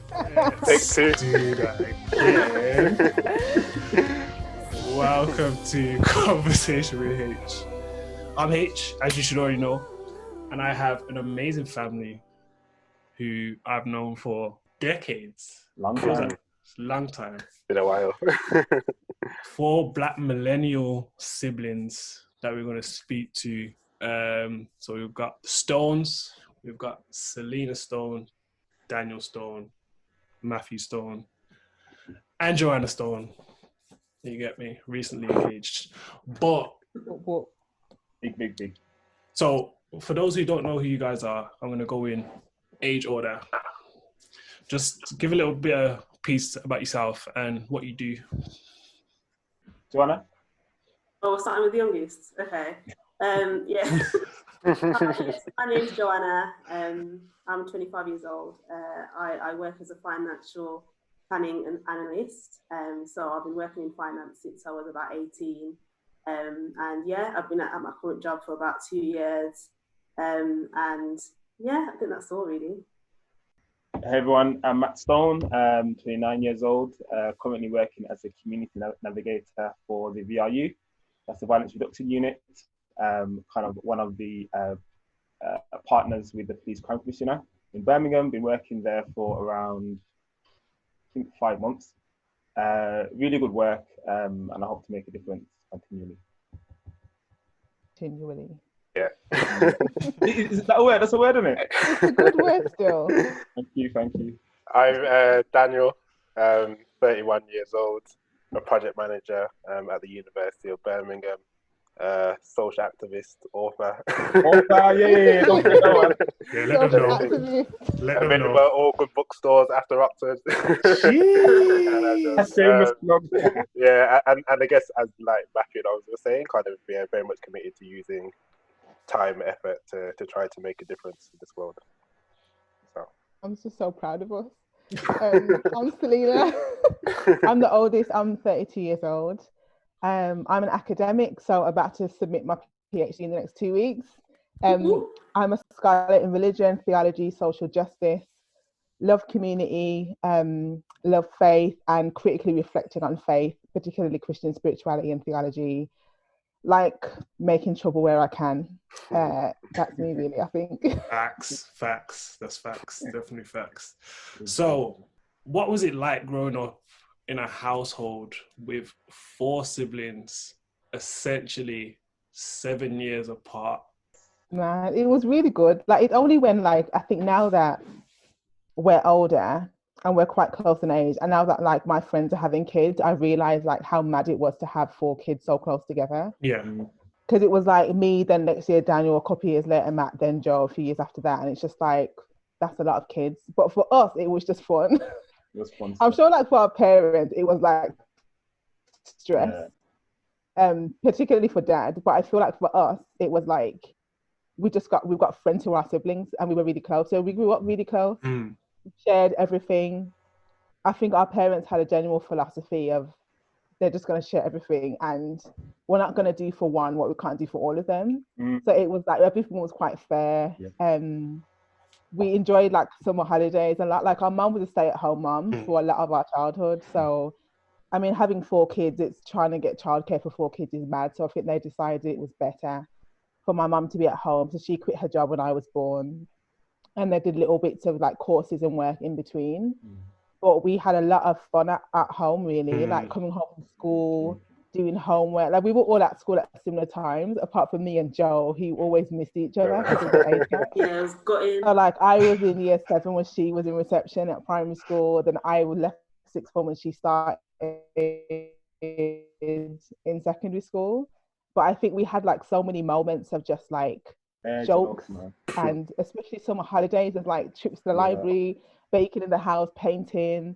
Take two. Do that again. Welcome to Conversation with H. I'm H, as you should already know, and I have an amazing family who I've known for decades. Long Feels time. like a long time. Been a while. 4 Black millennial siblings that we're going to speak to. So we've got the Stones, we've got Selena Stone, Daniel Stone, Matthew Stone, and Joanna Stone. You get me? Recently engaged. But Big. so for those who don't know who you guys are, I'm going to go in age order. Just give a little bit of piece about yourself and what you do. Joanna? Oh, we're starting with the youngest. Okay. Yeah. My name's Joanna. I'm 25 years old. I work as a financial planning and analyst. So I've been working in finance since I was about 18. And yeah, I've been at my current job for about 2 years. And yeah, I think that's all really. Hey everyone, I'm Matt Stone, 29 years old, currently working as a community navigator for the VRU. That's the Violence Reduction Unit, kind of one of the partners with the Police Crime Commissioner in Birmingham. Been working there for around, I think, 5 months. Really good work, and I hope to make a difference continually. Yeah. Is that a word? That's a word, isn't it? It's a good word still. Thank you. I'm Daniel, 31 years old, a project manager at the University of Birmingham, social activist, author. Yeah. Don't forget that one. Yeah, let them know. Activist. Let them Available know. at all good bookstores after Oxford. Jeez. Shameless plug. Yeah, and I guess as like Matthew and I was saying, kind of very much committed to using time, effort to try to make a difference in this world. So I'm just so proud of us. I'm Selena. I'm the oldest. I'm 32 years old. I'm an academic, so about to submit my PhD in the next 2 weeks. I'm a scholar in religion, theology, social justice, love community, love faith, and critically reflecting on faith, particularly Christian spirituality and theology, like making trouble where I can. That's me really, I think. Facts. That's facts. Definitely facts. So, what was it like growing up in a household with 4 siblings, essentially 7 years apart? Man, it was really good. Like, it's only when, like, I think now that we're older and we're quite close in age, and now that like my friends are having kids, I realized like how mad it was to have 4 kids so close together. Yeah. Because it was like me, then next year Daniel, a couple of years later Matt, then Joe a few years after that, and it's just like that's a lot of kids. But for us, it was just fun. It was fun. I'm sure like for our parents, it was like stress, particularly for Dad. But I feel like for us, it was like we've got friends who are our siblings, and we were really close. So we grew up really close. Shared everything. I think our parents had a general philosophy of they're just going to share everything, and we're not going to do for one what we can't do for all of them. So it was like everything was quite fair. We enjoyed like summer holidays, and like our mum was a stay-at-home mum for a lot of our childhood. So I mean, having 4 kids, it's trying to get childcare for 4 kids is mad. So I think they decided it was better for my mum to be at home. So she quit her job when I was born. And they did little bits of like courses and work in between. But we had a lot of fun at home, really, like coming home from school, doing homework. Like we were all at school at similar times, apart from me and Joe, who always missed each other because of the age gap. Yeah, it was gutting. So like I was in year 7 when she was in reception at primary school. Then I left 6th form when she started in secondary school. But I think we had like so many moments of just like jokes, and especially summer holidays, there's like trips to the library, baking in the house, painting,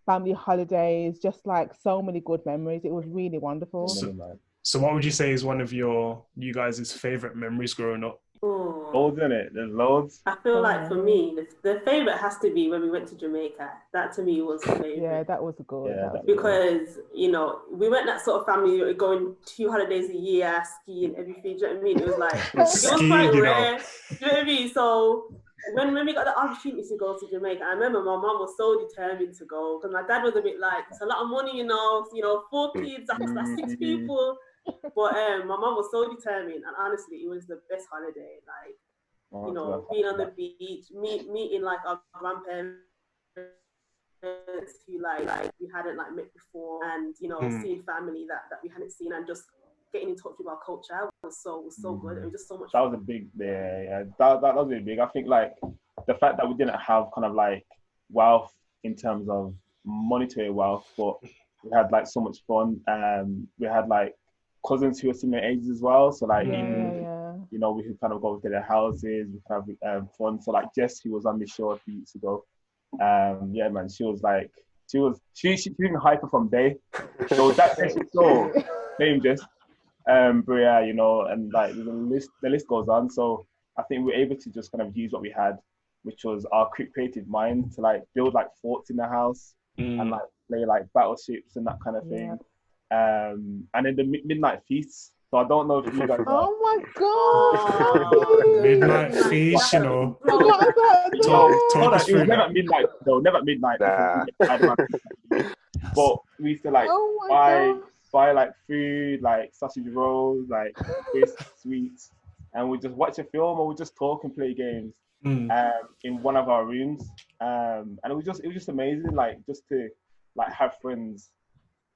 family holidays, just like so many good memories. It was really wonderful. So what would you say is one of you guys' favorite memories growing up? Loads, in it. There's loads. I feel like for me, the favorite has to be when we went to Jamaica. That to me was the favorite. Yeah, that was good. Because you know we weren't that sort of family going 2 holidays a year skiing everything. Do you know what I mean? It was like it was quite rare. Do you know what I mean? So when we got the opportunity to go to Jamaica, I remember my mom was so determined to go because my dad was a bit like, it's a lot of money, 4 kids, that's 6 people. But my mom was so determined, and honestly, it was the best holiday. Like, being on the beach, meeting like our grandparents who like we hadn't like met before, and seeing family that we hadn't seen, and just getting in touch with our culture was so good. It was just so much. That was a big, that was really big. I think like the fact that we didn't have kind of like wealth in terms of monetary wealth, but we had like so much fun. We had like cousins who were similar ages as well, so like we could kind of go to their houses, we could have fun. So like Jess, who was on the show a few weeks ago, man, she was even hyper from day. So that she saw name Jess. But yeah, and like the list goes on. So I think we're able to just kind of use what we had, which was our creative mind to like build like forts in the house and like play like battleships and that kind of thing. And then the midnight feasts. So I don't know if you guys. Oh my god! Midnight feast, Talk us it was through never that. at midnight though. Never at midnight. Nah. But we used to like buy like food, like sausage rolls, like crisps, sweets, and we just watch a film or we just talk and play games in one of our rooms. And it was just amazing, like just to like have friends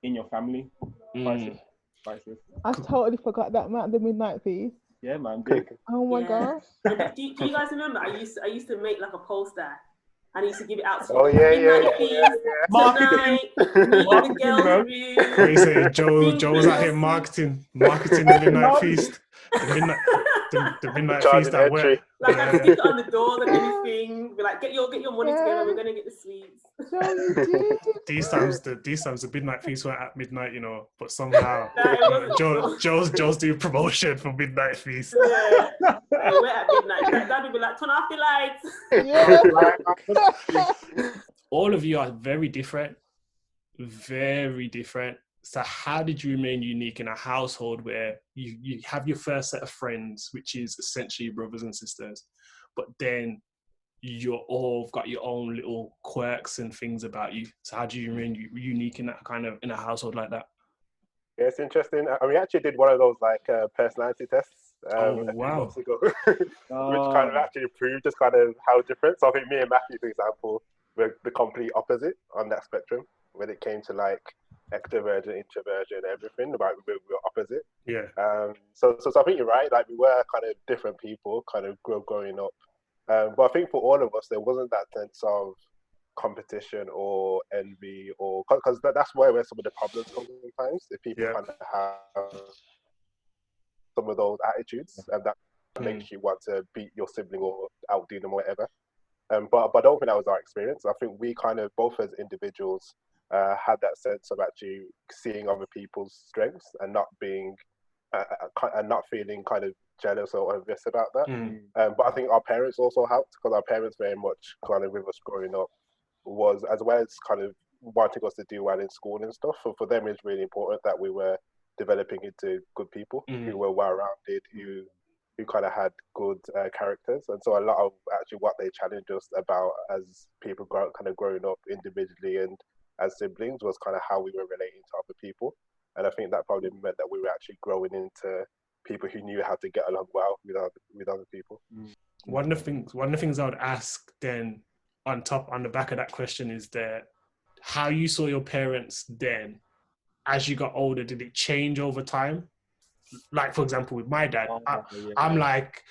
in your family. Priceless. I totally forgot that, man. The midnight feast. Yeah, man. Big. Oh my gosh. Do you guys remember? I used to make like a poster. And I used to give it out to Marketing. Tonight, meet the girls' room. What you say? Joe was out here marketing the midnight feast. The midnight feast that went. Like I stick it on the door and everything. Be like, get your money together. We're gonna get the sweets. These times the midnight feast weren't at midnight, but somehow Joe's doing promotion for midnight feast. Yeah, we're at midnight. Dad would be like, turn off the lights. All of you are very different. Very different. So how did you remain unique in a household where you have your first set of friends, which is essentially brothers and sisters, but then you're all got your own little quirks and things about you? So how do you remain unique in that kind of in a household like that? Yeah, it's interesting. We actually did one of those like personality tests wow. a few months ago, which kind of actually proved just kind of how different. So I think me and Matthew, for example, were the complete opposite on that spectrum when it came to like extroversion, introversion, everything. Like we were opposite. Yeah. So I think you're right. Like we were kind of different people, kind of growing up. But I think for all of us, there wasn't that sense of competition or envy, or because that's where some of the problems come sometimes. If people kind of have some of those attitudes, and that makes you want to beat your sibling or outdo them or whatever. But I don't think that was our experience. I think we kind of both as individuals had that sense of actually seeing other people's strengths and not being and not feeling kind of jealous or envious about that. But I think our parents also helped, because our parents very much kind of with us growing up was, as well as kind of wanting us to do well in school and stuff. For them, it's really important that we were developing into good people who were well-rounded, who kind of had good characters. And so a lot of actually what they challenged us about as people growing up individually and as siblings was kind of how we were relating to other people. And I think that probably meant that we were actually growing into people who knew how to get along well with other people. One of the things I would ask then on the back of that question is that how you saw your parents then as you got older. Did it change over time? Like, for example, with my dad, I'm like,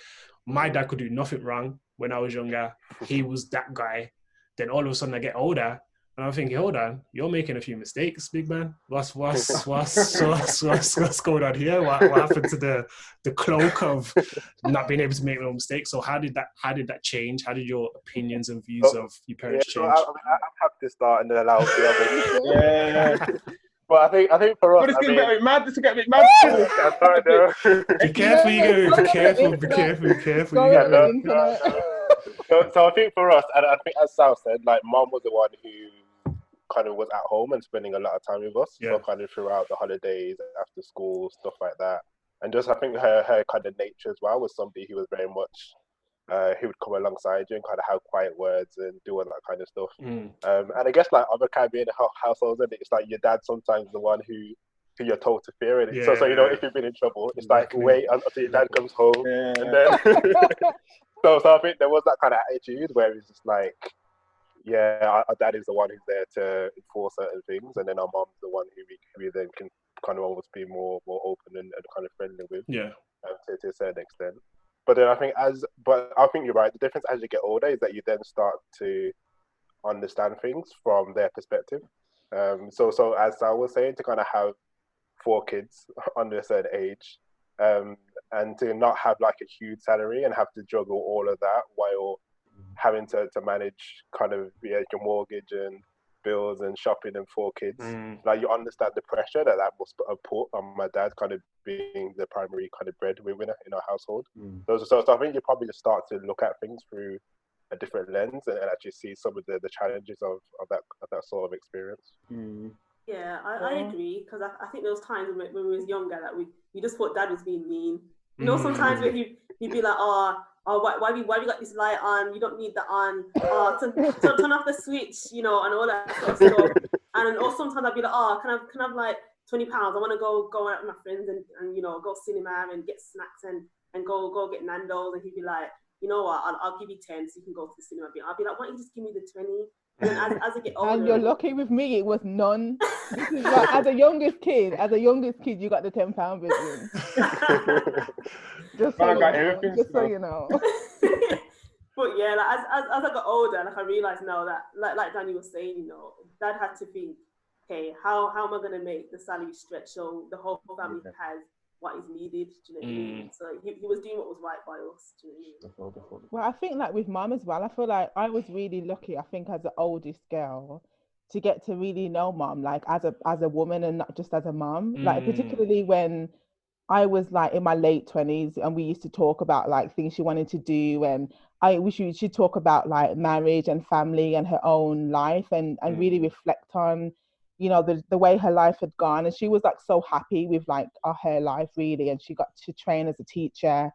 my dad could do nothing wrong when I was younger. He was that guy. Then all of a sudden I get older and I'm thinking, hold on, you're making a few mistakes, big man. What's going on here? What happened to the cloak of not being able to make no mistakes? So how did that change? How did your opinions and views of your parents change? I'm happy to start and then allow the other. But I think for us, This is getting a bit mad. Be careful, you gotta be careful. So I think for us, and I think as Sal said, like Mom was the one who kind of was at home and spending a lot of time with us. Yeah. So kind of throughout the holidays, after school, stuff like that. And just I think her kind of nature as well was somebody who was very much who would come alongside you and kind of have quiet words and do all that kind of stuff. And I guess like other Caribbean households, and it's like your dad sometimes the one who you're told to fear it. So you know, if you've been in trouble, it's like wait until your dad comes home, and then so I think there was that kind of attitude where it's just like, our dad is the one who's there to enforce certain things, and then our mom's the one who we then can kind of almost be more open and kind of friendly with, to a certain extent. But then I think you're right. The difference as you get older is that you then start to understand things from their perspective. So as I was saying, to kind of have 4 kids under a certain age, and to not have like a huge salary and have to juggle all of that while having to manage kind of your mortgage and bills and shopping and 4 kids. Like, you understand the pressure that must put on my dad, kind of being the primary kind of breadwinner in our household. So I think you probably just start to look at things through a different lens and actually see some of the challenges of that sort of experience. Yeah, I agree, because I think there was times when we was younger that we just thought dad was being mean. You know, sometimes where he'd be like, why we got this light on? You don't need that on. Turn off the switch, you know, and all that sort of stuff. And also sometimes I'd be like, can I have like £20? I want to go out with my friends and you know, go cinema and get snacks and go get Nando's. And he'd be like, you know what, I'll give you 10 so you can go to the cinema. I'll be like, why don't you just give me the 20? And then as I get older, and you're lucky with me, it was none. This is like, as a youngest kid, you got the £10 vision. Just so you know. But yeah, like, as I got older, like I realized now that like Danny was saying, you know, dad had to think, okay, how am I going to make the salary stretch so the whole family has what is needed? Do you know what I mean? So he was doing what was right by us. Do you know what I mean? Well, I think like with mum as well, I feel like I was really lucky, I think, as the oldest girl, to get to really know mum like as a woman and not just as a mum. Like, particularly when I was like in my late 20s and we used to talk about like things she wanted to do, and she'd talk about like marriage and family and her own life and really reflect on, you know, the way her life had gone. And she was like so happy with like her life, really. And she got to train as a teacher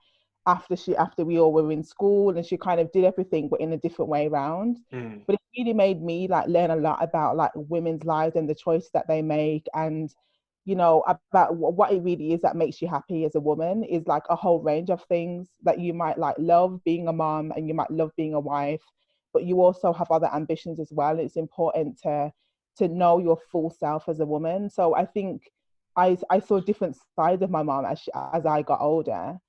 after we all were in school, and she kind of did everything but in a different way around. But it really made me like learn a lot about like women's lives and the choices that they make, and you know, about what it really is that makes you happy as a woman is like a whole range of things that you might like love being a mom and you might love being a wife, but you also have other ambitions as well. It's important to know your full self as a woman. So I think I saw different sides of my mom as I got older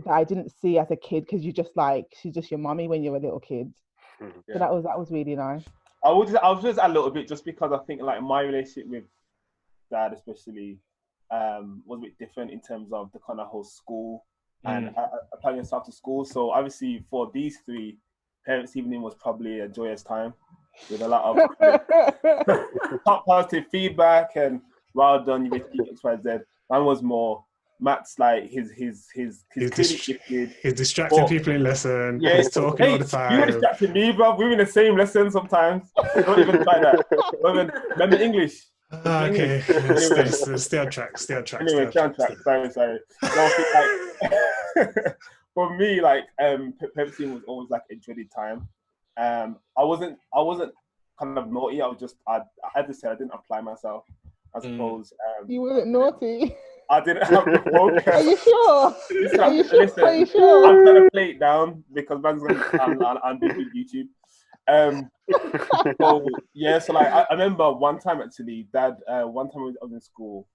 that I didn't see as a kid, because she's just your mommy when you're a little kid. So that was really nice. I was just a little bit, just because I think like my relationship with dad especially was a bit different in terms of the kind of whole school and applying yourself to school. So obviously for these 3, parents' evening was probably a joyous time with a lot of positive feedback and well done, you achieved XYZ. Mine was more Matt's like he's distracting people in lesson. Yeah, he's talking all the time. You were distracting me, bro. We were in the same lesson sometimes. Don't even try that. Remember English. Okay, anyway. stay on track. Anyway, stay on track. Sorry. So like, for me, like Pepsi was always like a dreaded time. I wasn't kind of naughty. I had to say I didn't apply myself, I suppose. You weren't naughty. I didn't have the focus. Are you sure? Listen, Are you sure? I'm trying to play it down because man's going to on YouTube. So like I remember one time actually, Dad. One time I was in school,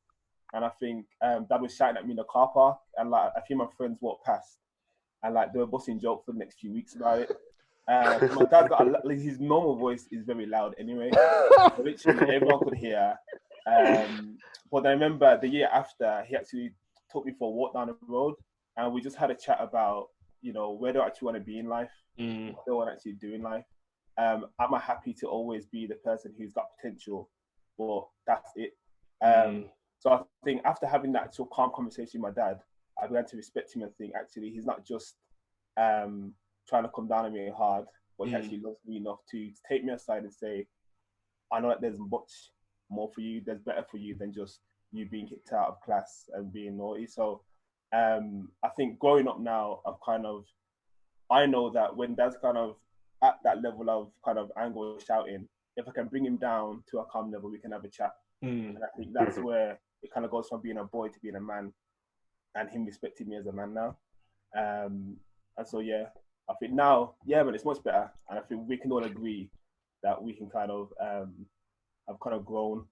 and I think Dad was shouting at me in the car park, and like a few of my friends walked past, and like they were busting jokes for the next few weeks about it. My dad got his normal voice is very loud anyway, literally everyone could hear. But I remember the year after, he actually took me for a walk down the road, and we just had a chat about, you know, where do I actually want to be in life, what do I want to actually do in life. Am I happy to always be the person who's got potential, but that's it? So I think after having that sort of calm conversation with my dad, I began to respect him and think actually he's not just trying to come down on me hard, but he actually loves me enough to take me aside and say, I know that there's much more for you, there's better for you than just you being kicked out of class and being naughty. So I think growing up now, I've kind of I know that when Dad's kind of at that level of kind of anger or shouting, if I can bring him down to a calm level, we can have a chat. And I think that's where it kind of goes from being a boy to being a man, and him respecting me as a man now. And so, yeah, I think now, but it's much better. And I think we can all agree that we can kind of have kind of grown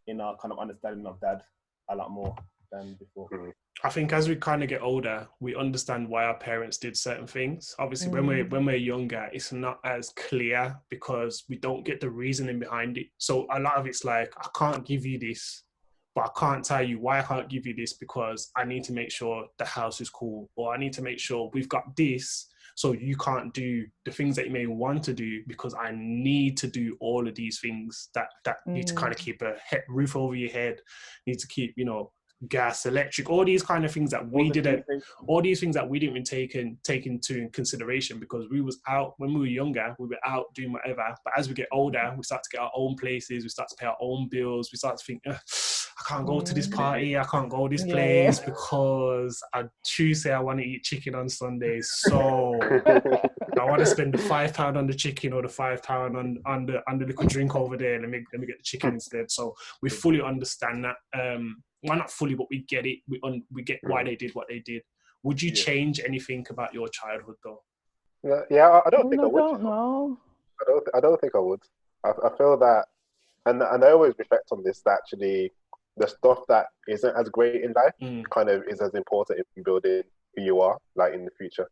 in our kind of understanding of Dad a lot more than before. I think as we kind of get older, we understand why our parents did certain things. Obviously, when we're younger, it's not as clear because we don't get the reasoning behind it. So a lot of it's like, I can't give you this, but I can't tell you why I can't give you this, because I need to make sure the house is cool, or I need to make sure we've got this, so you can't do the things that you may want to do because I need to do all of these things that need to kind of keep a roof over your head, need to keep, gas, electric, all these kind of things that we didn't even take into consideration, because we was out when we were younger, we were out doing whatever. But as we get older, we start to get our own places, we start to pay our own bills, we start to think, I can't go to this party, I can't go to this place because I Tuesday I want to eat chicken on Sunday, so I want to spend the £5 on the chicken or the £5 on the liquid drink over there. Let me get the chicken instead. So we fully understand that. Well, not fully, but we get it. We get why they did what they did. Would you change anything about your childhood, though? I don't think I would. I don't know. I don't think I would. I feel that, and I always reflect on this, that actually the stuff that isn't as great in life kind of is as important in building who you are, like in the future,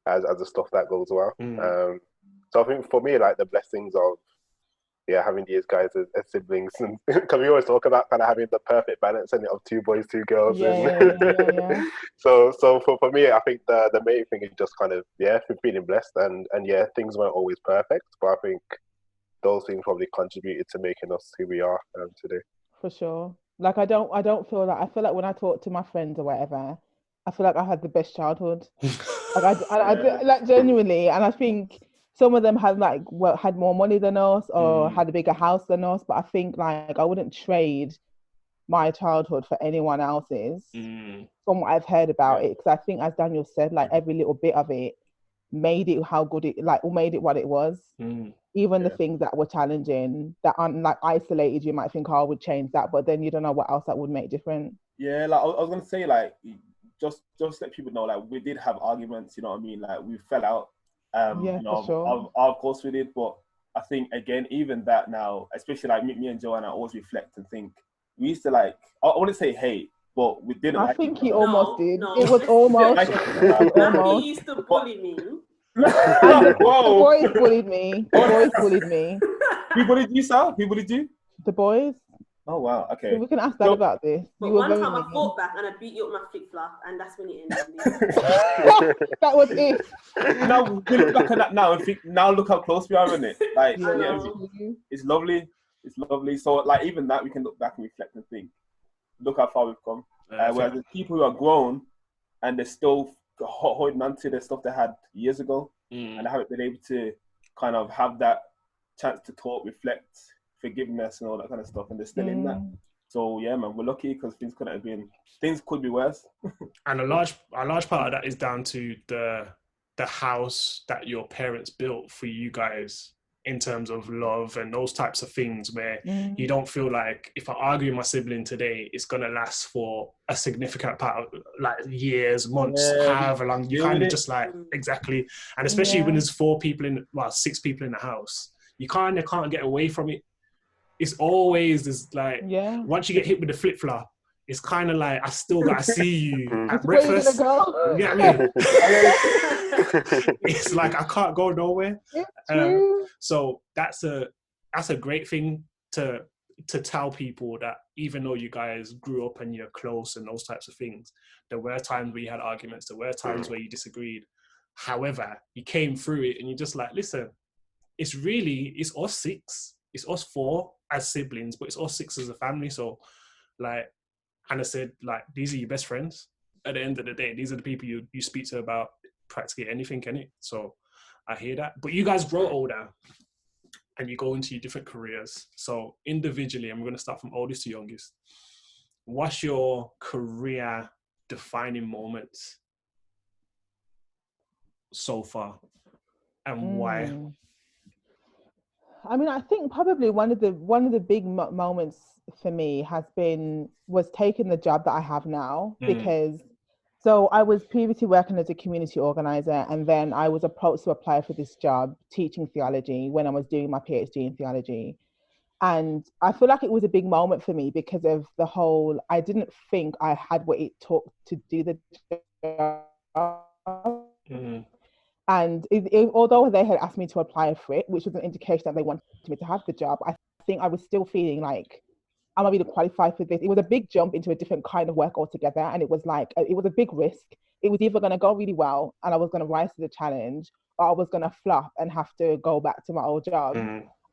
as the stuff that goes well. So I think for me, like the blessings of having these guys as siblings, and because we always talk about kind of having the perfect balance and of 2 boys, 2 girls. So for me, I think the main thing is just kind of feeling blessed, and things weren't always perfect, but I think those things probably contributed to making us who we are today. For sure. Like I don't feel like, I feel like when I talk to my friends or whatever, I feel like I had the best childhood. Like I like genuinely, and I think some of them had had more money than us or had a bigger house than us, but I think like I wouldn't trade my childhood for anyone else's from what I've heard about it, because I think, as Daniel said, like every little bit of it made it made it what it was. Even the things that were challenging, that aren't like isolated, you might think, I would change that, but then you don't know what else that would make different. Like I was gonna say, like just let people know, like we did have arguments, you know what I mean, like we fell out. For sure. Of course we did, but I think again, even that now, especially like me and Joanna, always reflect and think we used to like, I wouldn't say hate, but we didn't. I think he almost did. No. It was almost. He used to bully me. The boys bullied me. Who bullied you, sir? Who bullied you? The boys. Oh wow, okay. We can ask that about this. But one time I fought back and I beat you up my flip flop, and that's when it ended. That was it. Now we look back at that now and think, now look how close we are, isn't it? Like it's lovely. It's lovely. So like even that, we can look back and reflect and think, look how far we've come. Whereas the people who are grown and they're still holding on to the stuff they had years ago, and haven't been able to kind of have that chance to talk, reflect, forgiveness and all that kind of stuff, and they're still in that. So yeah, man, we're lucky because things could be worse. And a large part of that is down to the house that your parents built for you guys in terms of love and those types of things, where you don't feel like if I argue with my sibling today, it's gonna last for a significant part of like years, months, however long. You kind of just like exactly, and especially when there's 6 people in the house, you kind of can't get away from it. It's always this like once you get hit with the flip flop, it's kind of like I still gotta see you at breakfast. You know what I mean? It's like I can't go nowhere. So that's a great thing to tell people, that even though you guys grew up and you're close and those types of things, there were times where you had arguments, there were times where you disagreed. However, you came through it and you're just like, listen, it's us 6. It's us 4 as siblings, but it's us 6 as a family. So like Hannah said, like these are your best friends. At the end of the day, these are the people you speak to about practically anything, innit? So I hear that. But you guys grow older and you go into your different careers. So individually, and we're going to start from oldest to youngest. What's your career defining moments? so far, and why? I mean, I think probably one of the big moments for me was taking the job that I have now, because so I was previously working as a community organizer, and then I was approached to apply for this job teaching theology when I was doing my PhD in theology. And I feel like it was a big moment for me because of the whole, I didn't think I had what it took to do the job. And although they had asked me to apply for it, which was an indication that they wanted me to have the job, I think I was still feeling like, am I really qualified for this? It was a big jump into a different kind of work altogether. And it was like, it was a big risk. It was either going to go really well and I was going to rise to the challenge, or I was going to flop and have to go back to my old job.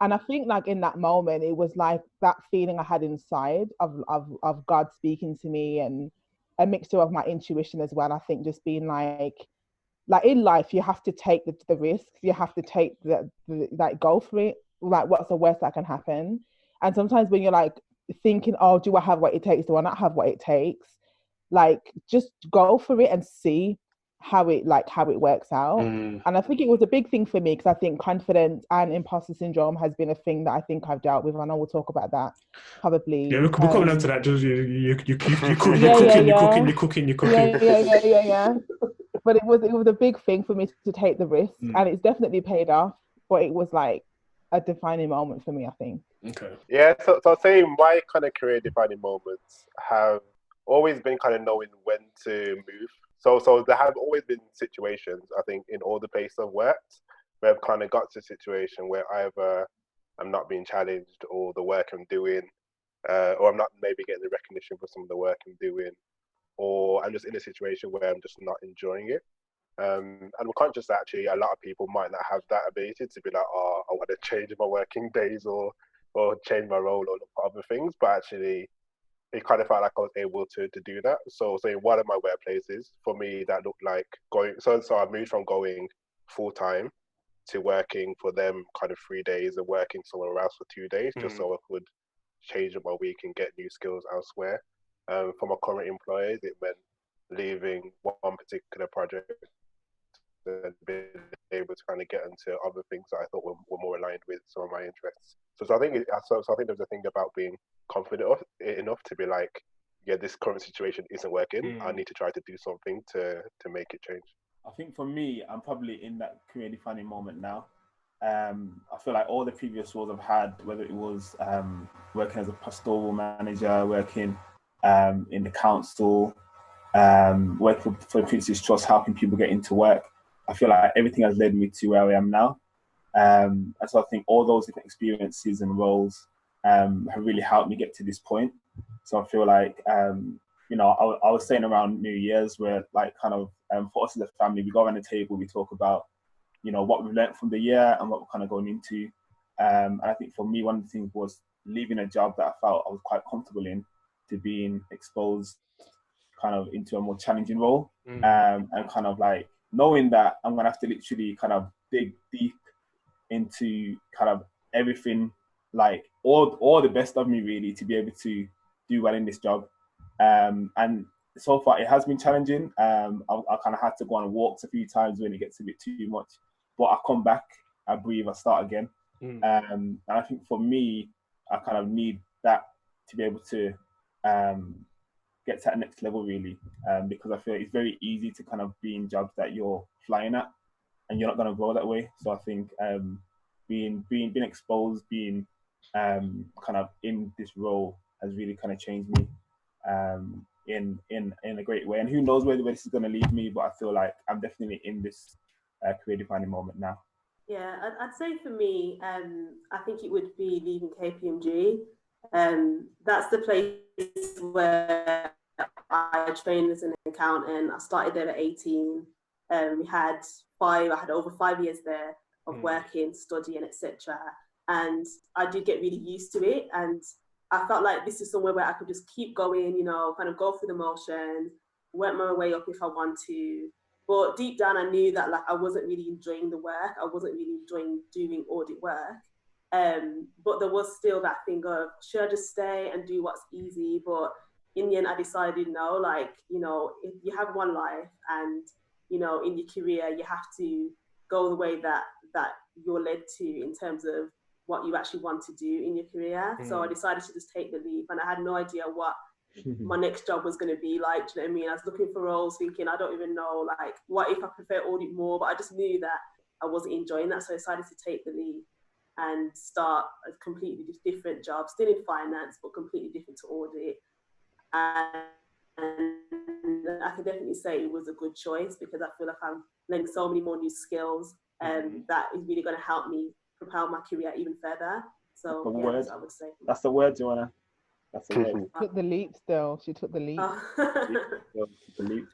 And I think like in that moment, it was like that feeling I had inside of God speaking to me, and a mixture of my intuition as well. I think just being like in life, you have to take the risks. You have to take like go for it. Like, what's the worst that can happen? And sometimes when you're like thinking, oh, do I have what it takes? Do I not have what it takes? Like, just go for it and see how it works out. And I think it was a big thing for me because I think confidence and imposter syndrome has been a thing that I think I've dealt with. I know we'll talk about that probably. Yeah, we're coming on to that. Just you're cooking. Yeah. But it was a big thing for me to take the risk, and it's definitely paid off. But it was like a defining moment for me, I think. Okay. Yeah, so I'll say my kind of career defining moments have always been kind of knowing when to move. So there have always been situations, I think, in all the places I've worked, where I've kind of got to a situation where either I'm not being challenged, or the work I'm doing, or I'm not maybe getting the recognition for some of the work I'm doing, or I'm just in a situation where I'm just not enjoying it. And I'm conscious that actually a lot of people might not have that ability to be like, oh, I want to change my working days or change my role or look for other things. But actually, it kind of felt like I was able to do that. So in one of my workplaces, for me, that looked like going. So I moved from going full time to working for them kind of 3 days and working somewhere else for 2 days, just so I could change up my week and get new skills elsewhere. For my current employers, it meant leaving one particular project and being able to kind of get into other things that I thought were more aligned with some of my interests. So I think there's a thing about being confident enough to be like, yeah, this current situation isn't working. I need to try to do something to make it change. I think for me, I'm probably in that career defining moment now. I feel like all the previous roles I've had, whether it was working as a pastoral manager, working in the council, working for Prince's Trust, helping people get into work, I feel like everything has led me to where I am now. And so I think all those different experiences and roles have really helped me get to this point. So I feel like, I was saying around New Year's, where like kind of for us as a family, we go around the table, we talk about, what we've learned from the year and what we're kind of going into. And I think for me, one of the things was leaving a job that I felt I was quite comfortable in to being exposed kind of into a more challenging role, and kind of like knowing that I'm going to have to literally kind of dig deep into kind of everything, like all the best of me really, to be able to do well in this job. And so far it has been challenging. I kind of had to go on walks a few times when it gets a bit too much, but I come back, I breathe, I start again. And I think for me, I kind of need that to be able to get to that next level really, because I feel it's very easy to kind of be in jobs that you're flying at and you're not going to grow that way. So I think being exposed, being kind of in this role has really kind of changed me in a great way. And who knows where this is going to lead me, but I feel like I'm definitely in this career defining moment now. Yeah, I'd say for me, I think it would be leaving KPMG. That's the place where I trained as an accountant. I started there at 18. I had over 5 years there of working, studying, etc. And I did get really used to it. And I felt like this is somewhere where I could just keep going, kind of go through the motions, work my way up if I want to. But deep down, I knew that like I wasn't really enjoying the work. I wasn't really enjoying doing audit work. But there was still that thing of, should I just stay and do what's easy? But in the end, I decided no, if you have one life and you know, in your career, you have to go the way that you're led to in terms of what you actually want to do in your career. So I decided to just take the leap, and I had no idea what my next job was going to be like. Do you know what I mean? I was looking for roles thinking, I don't even know, like, what if I prefer audit more? But I just knew that I wasn't enjoying that. So I decided to take the leap and start a completely different job, still in finance, but completely different to audit. And I can definitely say it was a good choice, because I feel like I'm learning so many more new skills that is really going to help me propel my career even further. So yeah, that's what I would say. That's the word, Joanna. That's the word. Took the leap still. She took the leap. The leap.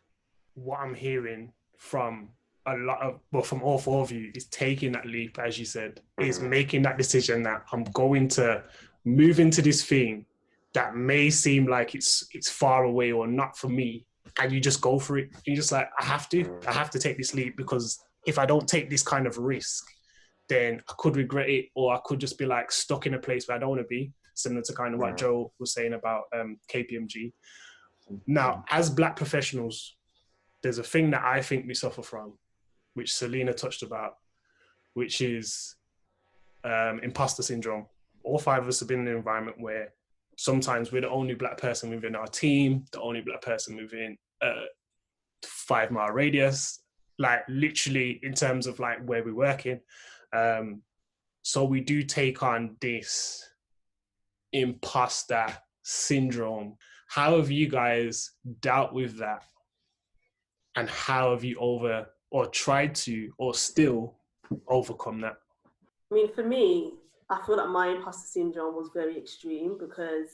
What I'm hearing from a lot of, well, from all four of you, is taking that leap, as you said, is making that decision that I'm going to move into this thing that may seem like it's far away or not for me, and you just go for it. You're just like, I have to take this leap, because if I don't take this kind of risk, then I could regret it, or I could just be like stuck in a place where I don't want to be, similar to kind of what Joe was saying about KPMG. Now, as Black professionals, there's a thing that I think we suffer from, which Selena touched about, which is imposter syndrome. All five of us have been in an environment where sometimes we're the only Black person within our team, the only Black person within a 5-mile radius, like literally in terms of like where we're working. So we do take on this imposter syndrome. How have you guys dealt with that? And how have you tried to, or still overcome that? I mean, for me, I feel like my imposter syndrome was very extreme, because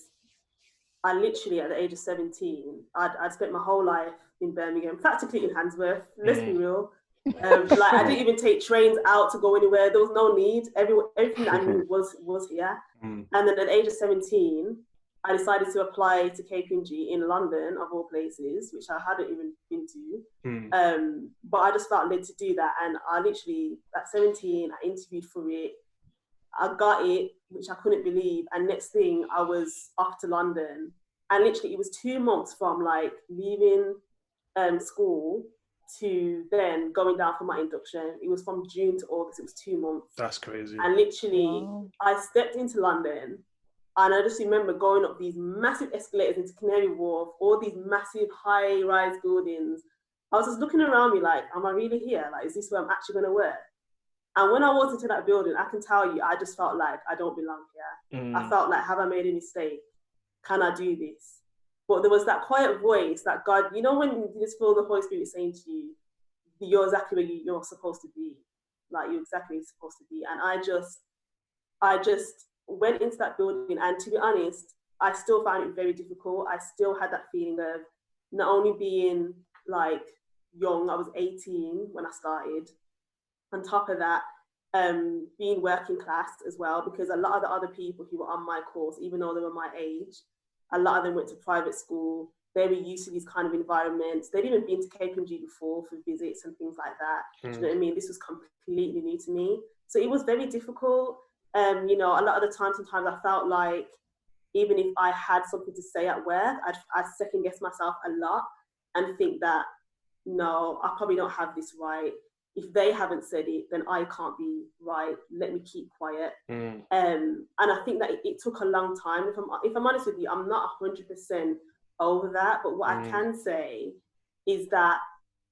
I literally, at the age of 17, I'd spent my whole life in Birmingham, practically in Handsworth, let's be real. Like, I didn't even take trains out to go anywhere. There was no need. Everything that I knew was here. And then at the age of 17, I decided to apply to KPMG in London, of all places, which I hadn't even been to. But I just felt led to do that. And I literally, at 17, I interviewed for it. I got it, which I couldn't believe. And next thing, I was off to London. And literally, it was 2 months from like leaving school to then going down for my induction. It was from June to August. It was 2 months. That's crazy. And literally, I stepped into London, and I just remember going up these massive escalators into Canary Wharf, all these massive high-rise buildings. I was just looking around me like, am I really here? Like, is this where I'm actually going to work? And when I walked into that building, I can tell you, I just felt like I don't belong here. I felt like, have I made a mistake? Can I do this? But there was that quiet voice that God, you know, when you just feel the Holy Spirit saying to you, you're exactly where you're supposed to be. Like, you're exactly where you're supposed to be. And I just went into that building, and to be honest, I still found it very difficult. I still had that feeling of not only being like young, I was 18 when I started. On top of that, being working class as well, because a lot of the other people who were on my course, even though they were my age, a lot of them went to private school. They were used to these kind of environments. They'd even been to KPMG before for visits and things like that. Do you know what I mean? This was completely new to me. So it was very difficult. You know, a lot of the time, sometimes I felt like even if I had something to say at work, I'd second guess myself a lot and think that, no, I probably don't have this right. If they haven't said it, then I can't be right. Let me keep quiet. And I think that it took a long time. If I'm honest with you, I'm not 100% over that. But what I can say is that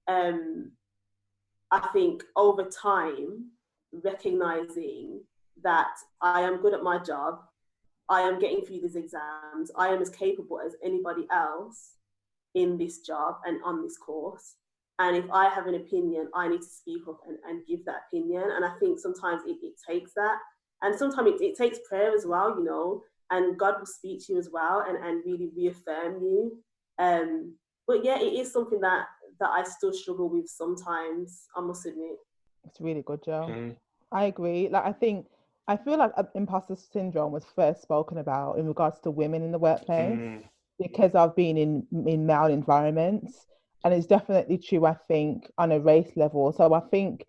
I think over time, recognizing that I am good at my job, I am getting through these exams, I am as capable as anybody else in this job and on this course. And if I have an opinion, I need to speak up and give that opinion. And I think sometimes it takes that. And sometimes it takes prayer as well, you know, and God will speak to you as well and really reaffirm you. But yeah, it is something that I still struggle with sometimes, I must admit. It's really good, Joe. I agree. Like, I feel like imposter syndrome was first spoken about in regards to women in the workplace because I've been in male environments. And it's definitely true, I think, on a race level. So I think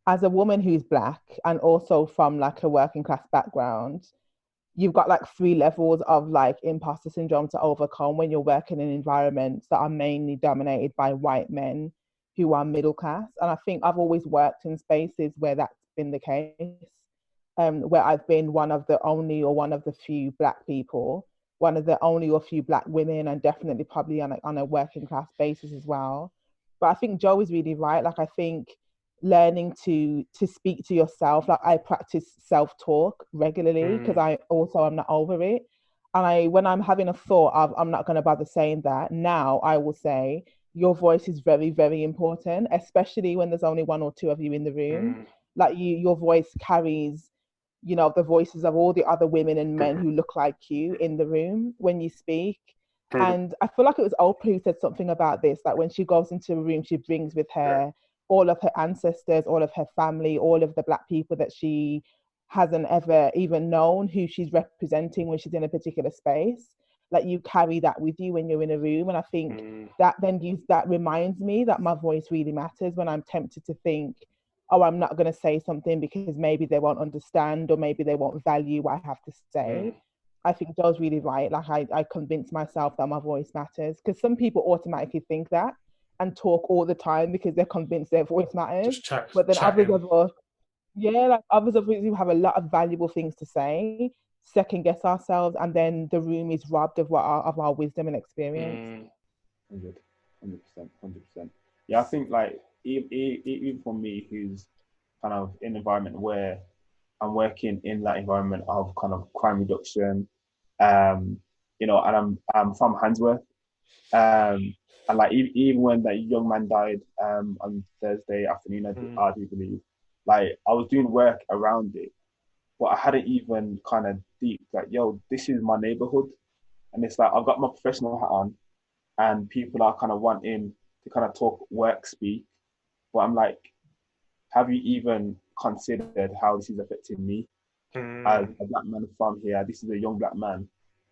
as a woman who's Black and also from like a working class background, you've got like 3 levels of like imposter syndrome to overcome when you're working in environments that are mainly dominated by white men who are middle class. And I think I've always worked in spaces where that's been the case, where I've been one of the only or one of the few Black people, one of the only or few Black women, and definitely probably on a working class basis as well. But I think Joe is really right. Like, I think learning to speak to yourself, like I practice self-talk regularly because I also am not over it. And when I'm having a thought of, I'm not going to bother saying that, now I will say, your voice is very, very important, especially when there's only one or two of you in the room. Like your voice carries, you know, the voices of all the other women and men who look like you in the room when you speak. And I feel like it was Oprah who said something about this, that when she goes into a room, she brings with her all of her ancestors, all of her family, all of the Black people that she hasn't ever even known, who she's representing when she's in a particular space. Like, you carry that with you when you're in a room. And I think that reminds me that my voice really matters when I'm tempted to think, oh, I'm not going to say something because maybe they won't understand or maybe they won't value what I have to say. I think Joe's really right. Like, I convince myself that my voice matters, because some people automatically think that and talk all the time because they're convinced their voice matters. But then others of us, like others of us who have a lot of valuable things to say, second guess ourselves, and then the room is robbed of our wisdom and experience. 100%. Yeah, I think like even for me, who's kind of in an environment where I'm working in that environment of kind of crime reduction, you know, and I'm from Handsworth, and like even when that young man died on Thursday afternoon, I do believe, like I was doing work around it, but I hadn't even kind of deep like, yo, this is my neighborhood, and it's like I've got my professional hat on, and people are kind of wanting to kind of talk work speak, but I'm like, have you even considered how this is affecting me as a Black man from here? This is a young Black man,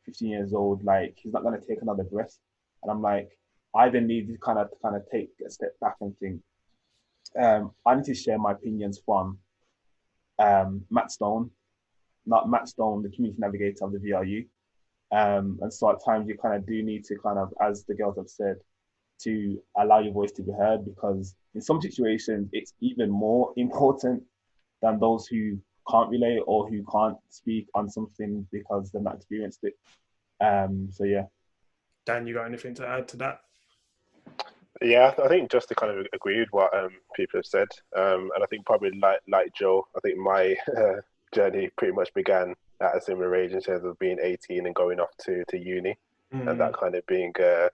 15 years old, like he's not going to take another breath. And I'm like, I then need to kind of take a step back and think, I need to share my opinions from Matt Stone, not Matt Stone, the community navigator of the VRU. And so at times you kind of do need to kind of, as the girls have said, to allow your voice to be heard, because in some situations it's even more important than those who can't relate or who can't speak on something because they've not experienced it. So yeah. Dan, you got anything to add to that? Yeah, I think just to kind of agree with what people have said, and I think probably like Joe, I think my journey pretty much began at a similar age in terms of being 18 and going off to uni, and that kind of being a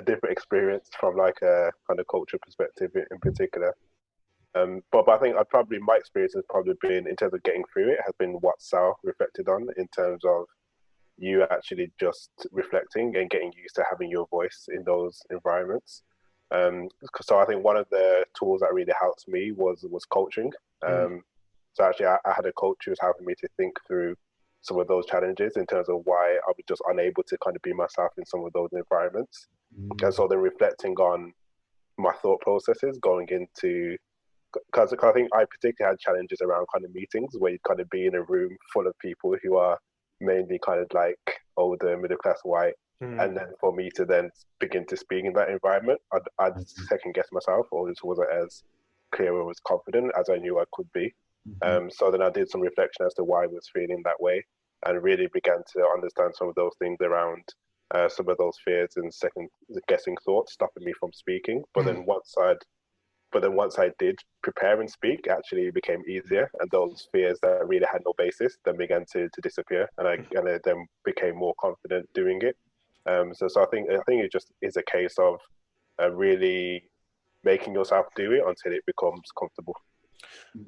different experience from like a kind of cultural perspective in particular. But I think my experience has probably been, in terms of getting through it, has been what Sal reflected on, in terms of you actually just reflecting and getting used to having your voice in those environments. So I think one of the tools that really helped me was coaching. So actually I had a coach who was helping me to think through some of those challenges in terms of why I was just unable to kind of be myself in some of those environments. And so then reflecting on my thought processes going into, because I think I particularly had challenges around kind of meetings where you'd kind of be in a room full of people who are mainly kind of like older, middle class white. And then for me to then begin to speak in that environment, I'd second guess myself, or just wasn't as clear or as confident as I knew I could be. So then I did some reflection as to why I was feeling that way, and really began to understand some of those things around some of those fears and second guessing thoughts stopping me from speaking. But then once I did prepare and speak, actually it became easier, and those fears that really had no basis then began to disappear, and I then became more confident doing it. So I think it just is a case of really making yourself do it until it becomes comfortable.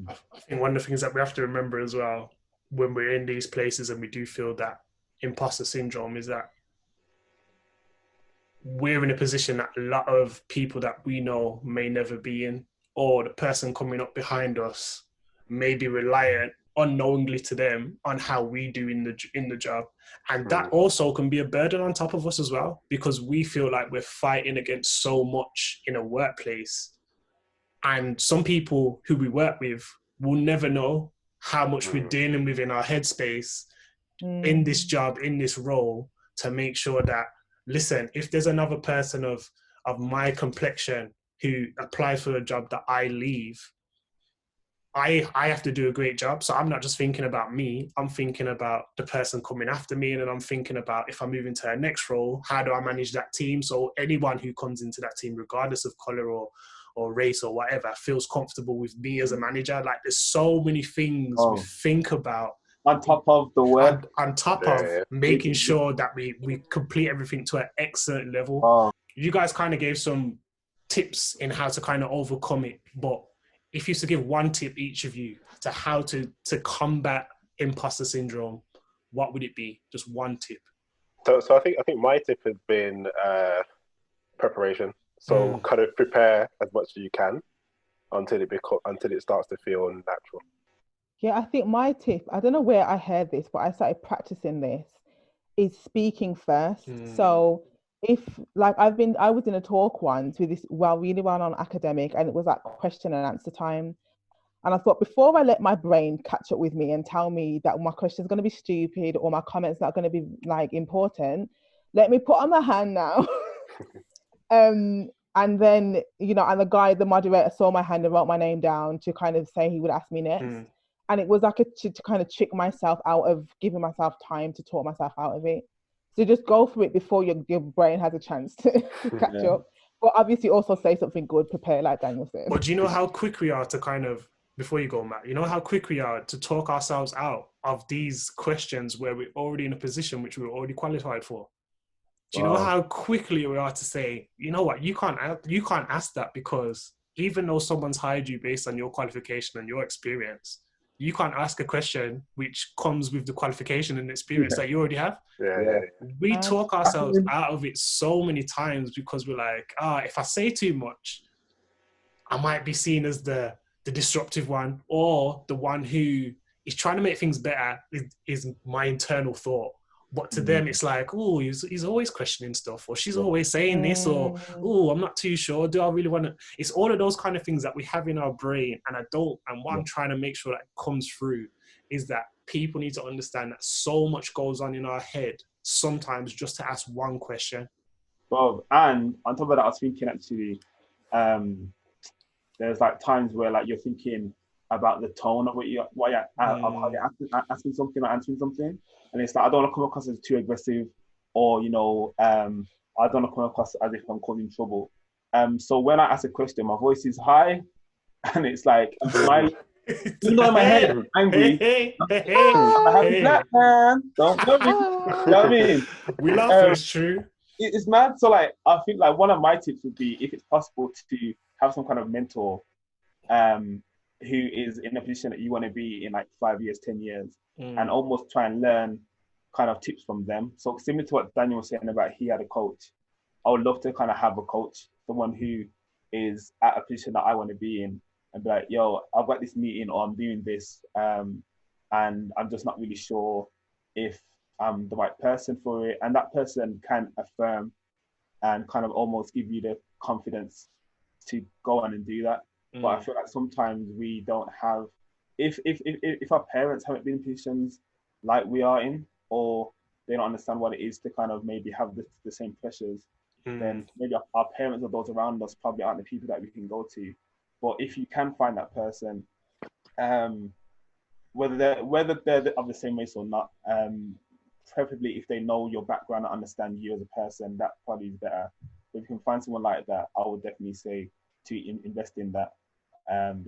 I think one of the things that we have to remember as well when we're in these places and we do feel that imposter syndrome is that we're in a position that a lot of people that we know may never be in, or the person coming up behind us may be reliant unknowingly to them on how we do in the job. And that also can be a burden on top of us as well, because we feel like we're fighting against so much in a workplace. And some people who we work with will never know how much we're dealing with in our headspace in this job, in this role, to make sure that, listen, if there's another person of my complexion who applies for a job that I leave, I have to do a great job. So I'm not just thinking about me, I'm thinking about the person coming after me. And then I'm thinking about, if I move into a next role, how do I manage that team? So anyone who comes into that team, regardless of color or race or whatever, feels comfortable with me as a manager. Like, there's so many things we think about. On top of the work. On top of making sure that we complete everything to an excellent level. You guys kind of gave some tips in how to kind of overcome it. But if you used to give one tip, each of you, to how to combat imposter syndrome, what would it be? Just one tip. So I think my tip has been preparation. So kind of prepare as much as you can until it starts to feel natural. Yeah, I think my tip, I don't know where I heard this, but I started practicing this, is speaking first. So if, like, I was in a talk once with this really well-known academic, and it was like question and answer time. And I thought, before I let my brain catch up with me and tell me that my question is going to be stupid or my comment's not going to be like important, let me put on my hand now. And then, and the moderator saw my hand and wrote my name down to kind of say he would ask me next. And it was like to kind of trick myself out of giving myself time to talk myself out of it. So just go for it before your brain has a chance to catch up. But obviously also say something good, prepare, like Daniel said. But do you know how quick we are to kind of, before you go, Matt, you know how quick we are to talk ourselves out of these questions where we're already in a position which we're already qualified for? Do you know how quickly we are to say, you know what, you can't ask that, because even though someone's hired you based on your qualification and your experience, you can't ask a question which comes with the qualification and experience that you already have. We talk ourselves out of it so many times because we're like, if I say too much, I might be seen as the disruptive one, or the one who is trying to make things better is my internal thought. But to them, it's like, oh, he's always questioning stuff, or she's always saying this, or, oh, I'm not too sure. Do I really want to? It's all of those kind of things that we have in our brain. And what I'm trying to make sure that comes through is that people need to understand that so much goes on in our head sometimes just to ask one question. Well, and on top of that, I was thinking actually, there's like times where like you're thinking about the tone of how you're asking something or answering something. And it's like, I don't want to come across as too aggressive, or, I don't want to come across as if I'm causing trouble. So when I ask a question, my voice is high, and it's like, I'm smiling. Even though in my head, I'm angry. I'm a happy black man. Don't worry. You know what I mean? We laugh, it's true. It's mad. So like, I think like one of my tips would be, if it's possible, to have some kind of mentor who is in a position that you want to be in like 5 years, 10 years, and almost try and learn kind of tips from them. So similar to what Daniel was saying about he had a coach, I would love to kind of have a coach, someone who is at a position that I want to be in, and be like, yo, I've got this meeting, or I'm doing this, and I'm just not really sure if I'm the right person for it. And that person can affirm and kind of almost give you the confidence to go on and do that. But I feel like sometimes we don't have, if our parents haven't been in positions like we are in, or they don't understand what it is to kind of maybe have the same pressures, then maybe our parents or those around us probably aren't the people that we can go to. But if you can find that person, whether they're of the same race or not, preferably if they know your background and understand you as a person, that probably is better. If you can find someone like that, I would definitely say to invest in that,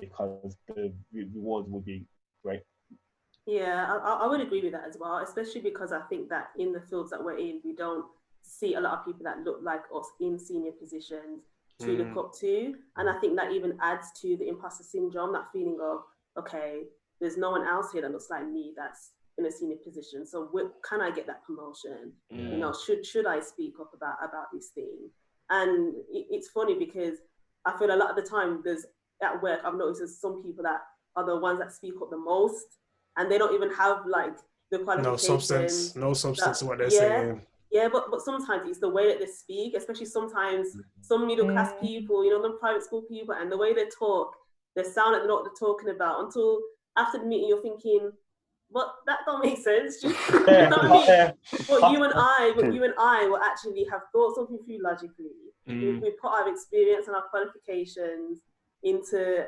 because the rewards would be great. Yeah, I would agree with that as well, especially because I think that in the fields that we're in, we don't see a lot of people that look like us in senior positions to look up to. And I think that even adds to the imposter syndrome, that feeling of, okay, there's no one else here that looks like me that's in a senior position. So can I get that promotion? Should I speak up about this thing? And it's funny because I feel a lot of the time at work, I've noticed there's some people that are the ones that speak up the most, and they don't even have like the qualifications. No substance to what they're saying. Yeah, but sometimes it's the way that they speak, especially sometimes some middle class people, the private school people, and the way they talk, they sound like they know what they're talking about, until after the meeting you're thinking, but that don't make sense. You know what I mean? But you and I will actually have thought something through logically, We put our experience and our qualifications into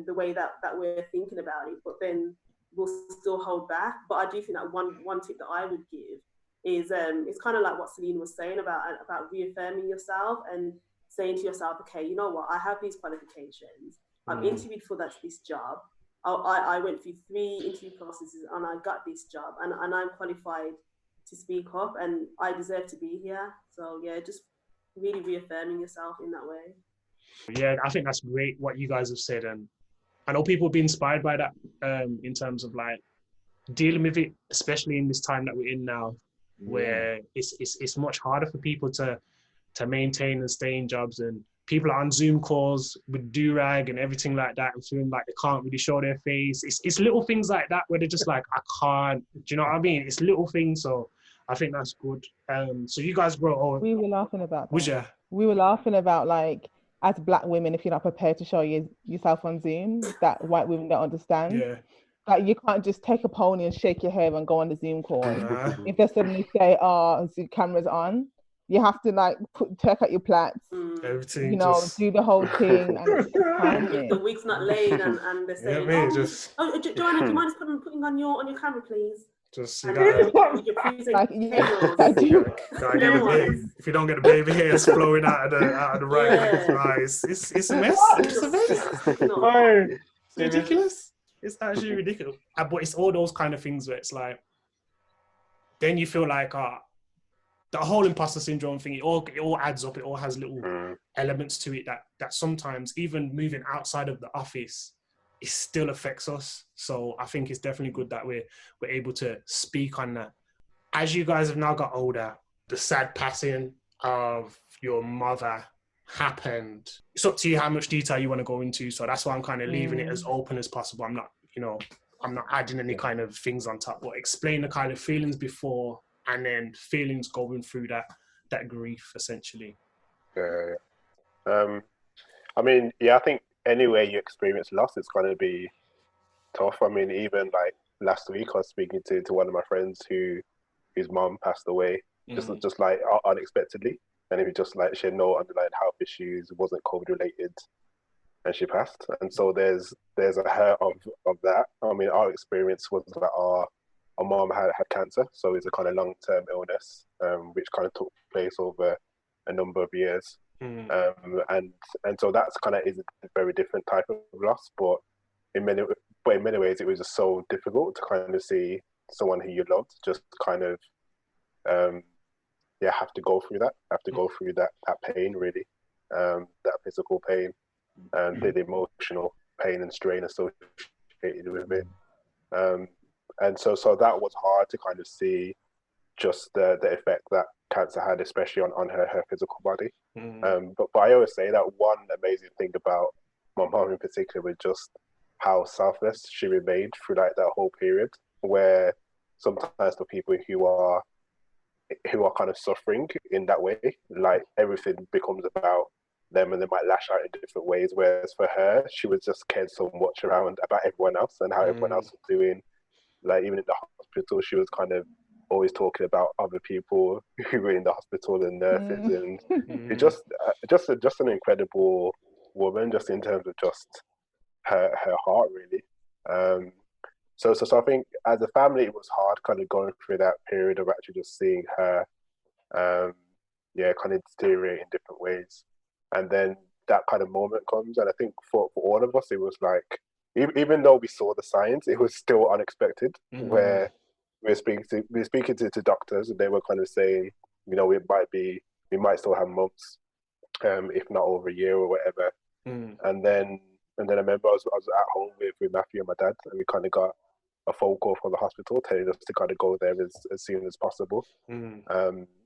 the way that we're thinking about it, but then we'll still hold back. But I do think that one tip that I would give is it's kind of like what Celine was saying about reaffirming yourself and saying to yourself, okay, you know what, I have these qualifications. I'm interviewed for this job. I went through 3 interview processes and I got this job, and I'm qualified to speak up, and I deserve to be here. So yeah, just really reaffirming yourself in that way. Yeah, I think that's great what you guys have said, and I know people will be inspired by that in terms of like dealing with it, especially in this time that we're in now, where it's much harder for people to maintain and stay in jobs, and people are on Zoom calls with do-rag and everything like that and feeling like they can't really show their face. It's little things like that where they're just like, I can't, do you know what I mean? It's little things, so I think that's good. So you guys grow old. We were laughing about that. Was ya? We were laughing about like, as Black women, if you're not prepared to show yourself on Zoom, that white women don't understand. Yeah. Like, you can't just take a pony and shake your hair and go on the Zoom call. If they suddenly say, oh, the camera's on, you have to like take out your plaits, everything, you know, do the whole thing. And the wig's not laid, and they're saying, Joanna, do you mind just putting on your camera, please? Just see and that. Like, if you don't get the baby hairs flowing out of the right, it's a mess. It's a mess. It's ridiculous. It's actually ridiculous. But it's all those kind of things where it's like, then you feel like, the whole imposter syndrome thing, it all adds up. It all has little elements to it that sometimes even moving outside of the office, it still affects us. So I think it's definitely good that we're able to speak on that. As you guys have now got older, the sad passing of your mother happened. It's up to you how much detail you want to go into. So that's why I'm kind of leaving it as open as possible. I'm not adding any kind of things on top, but explain the kind of feelings before and then feelings going through that grief, essentially. I mean, I think anywhere you experience loss, it's going to be tough. I mean, even like last week, I was speaking to one of my friends whose mom passed away, just like unexpectedly, and it was just like she had no underlying health issues, wasn't COVID related, and she passed. And so there's a hurt of that. I mean, our experience was that our mom had cancer, so it's a kind of long-term illness, which kind of took place over a number of years. And so that's kind of is a very different type of loss, but in many ways it was just so difficult to kind of see someone who you loved just kind of have to go through that pain, really, that physical pain and the emotional pain and strain associated with it. And so that was hard to kind of see just the effect that cancer had, especially on her physical body. But I always say that one amazing thing about my mom in particular was just how selfless she remained through like that whole period, where sometimes for people who are kind of suffering in that way, like everything becomes about them and they might lash out in different ways, whereas for her, she was just cared so much about everyone else and how everyone else was doing. Like even in the hospital, she was kind of always talking about other people who were in the hospital and nurses, and it's just an incredible woman, just in terms of just her heart, really. So I think as a family, it was hard kind of going through that period of actually just seeing her, kind of deteriorate in different ways, and then that kind of moment comes, and I think for all of us, it was like, even though we saw the signs, it was still unexpected. Where we were speaking to doctors, and they were kind of saying, we might still have months, if not over a year or whatever. And then I remember I was at home with Matthew and my dad, and we kind of got a phone call from the hospital telling us to kind of go there as soon as possible.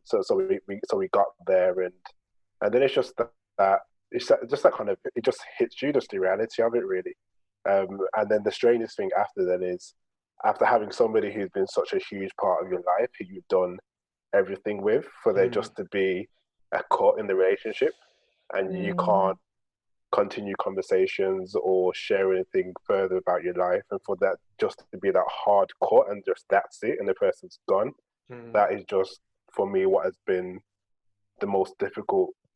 So we got there, and then it's just that kind of, it just hits you, just the reality of it, really. And then the strangest thing after then is, after having somebody who's been such a huge part of your life, who you've done everything with, for there just to be a cut in the relationship, and you can't continue conversations or share anything further about your life, and for that just to be that hard cut and just that's it and the person's gone, that is just, for me, what has been the most difficult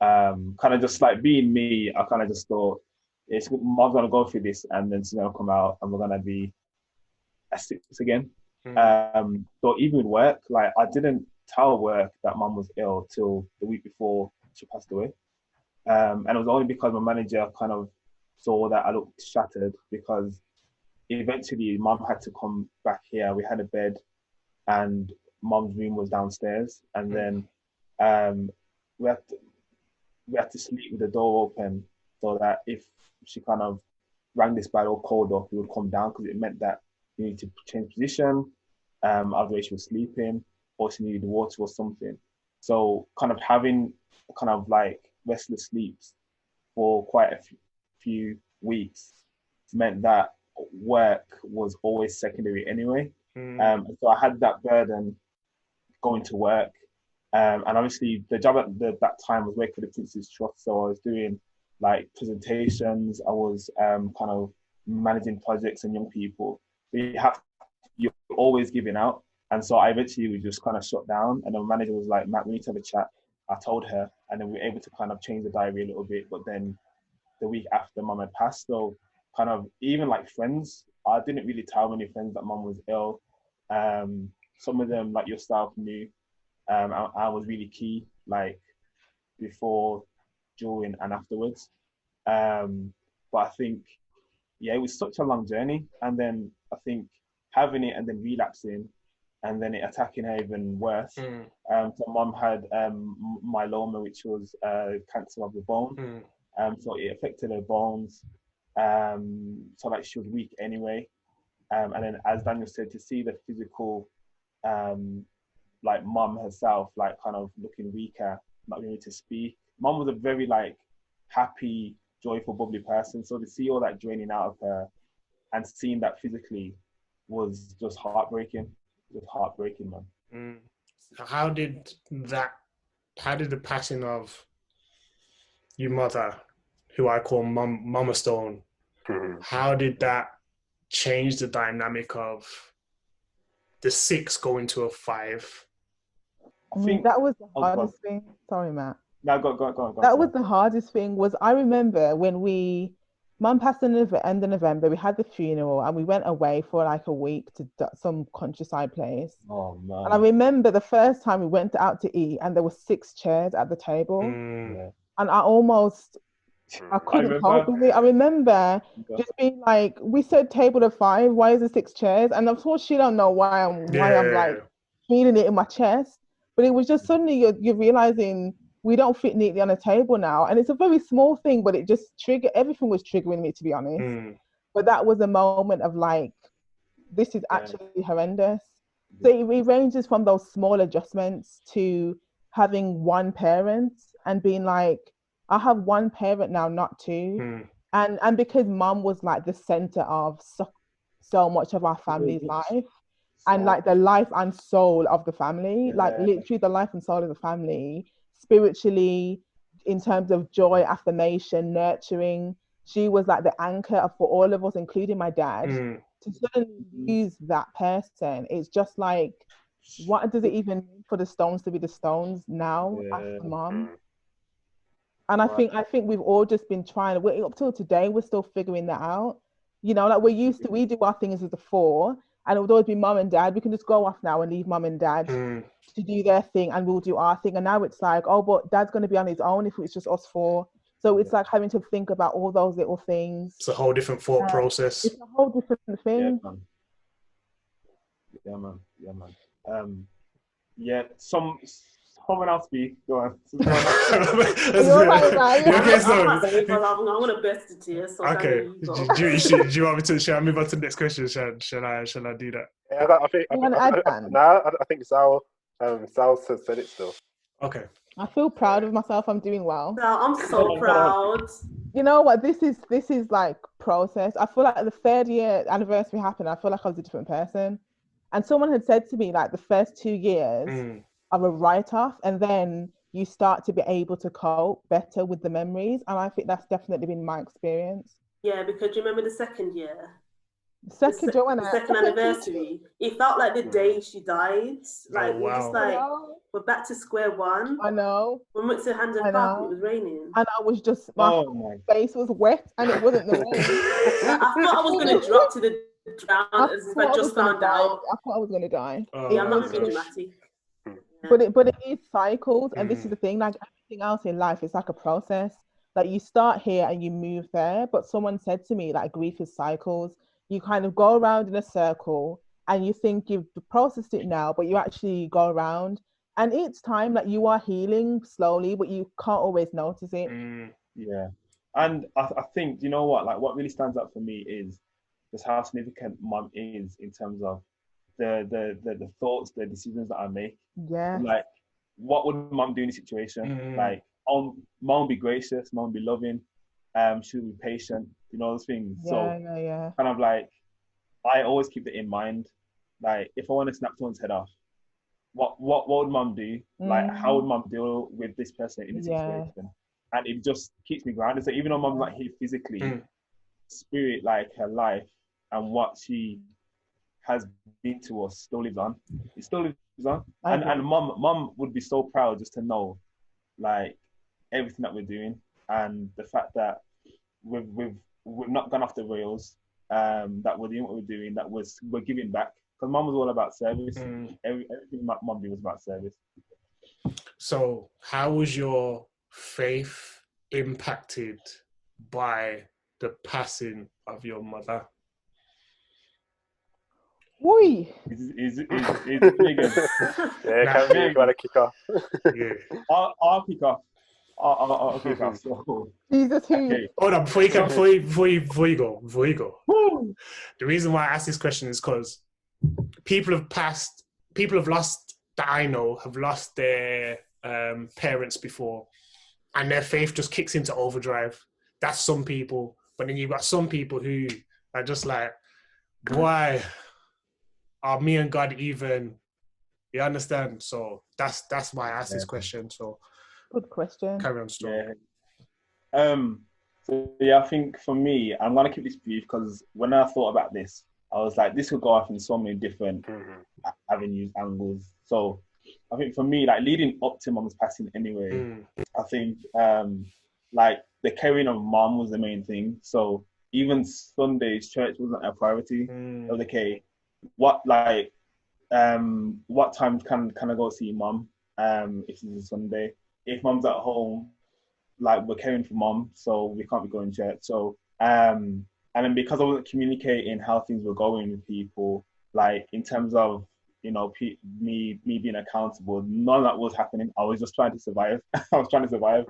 kind of just like being me, I kind of just thought, mom's gonna go through this, and then she's gonna come out, and we're gonna be at six again. So even with work, like I didn't tell work that mum was ill till the week before she passed away. And it was only because my manager kind of saw that I looked shattered, because eventually mum had to come back here. We had a bed and mum's room was downstairs. And then we had to sleep with the door open, so that if she kind of rang this bell or called off, we would come down, because it meant that we need to change position, either she was sleeping or she needed water or something. So kind of having kind of like restless sleeps for quite a few weeks meant that work was always secondary anyway. So I had that burden going to work. And obviously the job at that time was working for the Prince's Trust. So I was doing like presentations, I was kind of managing projects and young people. You're always giving out. And so I eventually was just kind of shut down. And the manager was like, Matt, we need to have a chat. I told her, and then we were able to kind of change the diary a little bit. But then the week after mum had passed, so kind of even like friends, I didn't really tell many friends that mum was ill. Some of them, like yourself, knew. I was really key, like before, during, and afterwards. But I think, yeah, it was such a long journey. And then I think having it and then relapsing and then it attacking her even worse. So mum had myeloma, which was cancer of the bone. So it affected her bones. So like she was weak anyway. And then as Daniel said, to see the physical, like mum herself, like kind of looking weaker, not being able to speak. Mum was a very like happy, joyful, bubbly person. So to see all that draining out of her and seeing that physically was just heartbreaking. Just heartbreaking, man. How did the passing of your mother, who I call Mama Stone, how did that change the dynamic of the 6 going to a 5? I mean, that was the hardest thing. Sorry, Matt. No, go on. That was the hardest thing. Was I remember when Mum passed in the end of November, we had the funeral and we went away for like a week to some countryside place. Oh man! And I remember the first time we went out to eat and there were 6 chairs at the table, and I couldn't cope with it. I remember just being like, we said table of 5. Why is there 6 chairs? And of course, she don't know why I'm like feeling it in my chest. But it was just suddenly you're realizing we don't fit neatly on a table now. And it's a very small thing, but it just everything was triggering me, to be honest. But that was a moment of like, this is actually horrendous. So it ranges from those small adjustments to having one parent and being like, I have one parent now, not 2. And because mum was like the center of so much of our family's life, and like the life and soul of the family, like literally the life and soul of the family, spiritually, in terms of joy, affirmation, nurturing. She was like the anchor for all of us, including my dad. To suddenly lose that person, it's just like, what does it even mean for the Stones to be the Stones now after mum? And I think we've all just been trying. Up till today, we're still figuring that out. You know, like we do our things as a 4, and it would always be mum and dad. We can just go off now and leave mum and dad to do their thing, and we'll do our thing. And now it's like, oh, but dad's going to be on his own if it's just us 4. So it's like having to think about all those little things. It's a whole different thought process. It's a whole different thing. Yeah, man. Someone else speak. Go on. I'm going to burst into tears. So okay. Do you want me to? Shall I move on to the next question? Shall I do that? Yeah, I think Sal said it still. Okay. I feel proud of myself. I'm doing well. No, I'm so proud. You know what? This is like process. I feel like the 3rd year anniversary happened. I feel like I was a different person. And someone had said to me, like, the first 2 years of a write-off, and then you start to be able to cope better with the memories. And I think that's definitely been my experience. Yeah, because you remember the 2nd year? Second, Joanna. the second anniversary, it felt like the day she died. Like Oh, we were just wow. like, we're back to square one. I know. We went to Hampden I Park and know. it was raining. And I was just, my face was wet and it wasn't the rain. I thought I was going to drop to the ground as if I just found out. I thought I was going to die. Yeah, I'm not being dramatic. But it is cycles, and this is the thing. Like everything else in life, it's like a process. Like you start here and you move there. But someone said to me, like grief is cycles. You kind of go around in a circle, and you think you've processed it now, but you actually go around, and each time, like you are healing slowly, but you can't always notice it. Yeah, and I think, you know what, like what really stands out for me is just how significant mum is in terms of the thoughts, the decisions that I make. Yeah. Like, what would mum do in this situation? Like, mum would be gracious, mum would be loving, she would be patient, you know, those things. Yeah. Kind of like, I always keep it in mind. Like, if I want to snap someone's head off, what would mum do? Like, how would mum deal with this person in this situation? And it just keeps me grounded. So even though mum's not here physically, spirit, like her life and what she has been to us still lives on. It still lives on. And mum would be so proud just to know, like, everything that we're doing and the fact that we've not gone off the rails, that we're doing what we're doing, that we're giving back. Because mum was all about service. Everything mum did was about service. So how was your faith impacted by the passing of your mother? Oi. Is Yeah, can you want to kick off? Yeah. I'll kick off. I'll kick off. So, Jesus, okay. Hold on, before you go. Woo! The reason why I asked this question is because people have lost, that I know, have lost their parents before, and their faith just kicks into overdrive. That's some people. But then you've got some people who are just like, why are me and God even? You understand? So that's why I asked this question. So good question. Carry on, story. Yeah. So yeah, I think for me, I'm gonna keep this brief because when I thought about this, I was like, this could go off in so many different avenues, angles. So I think for me, like leading up to mum's passing anyway, I think like the carrying of mum was the main thing. So even Sundays, church wasn't a priority. It was okay. What time can I go see mum? If it's a Sunday. If mum's at home, like we're caring for mum, so we can't be going to church. So and then because I wasn't communicating how things were going with people, like in terms of, you know, me being accountable, none of that was happening. I was just trying to survive. I was trying to survive.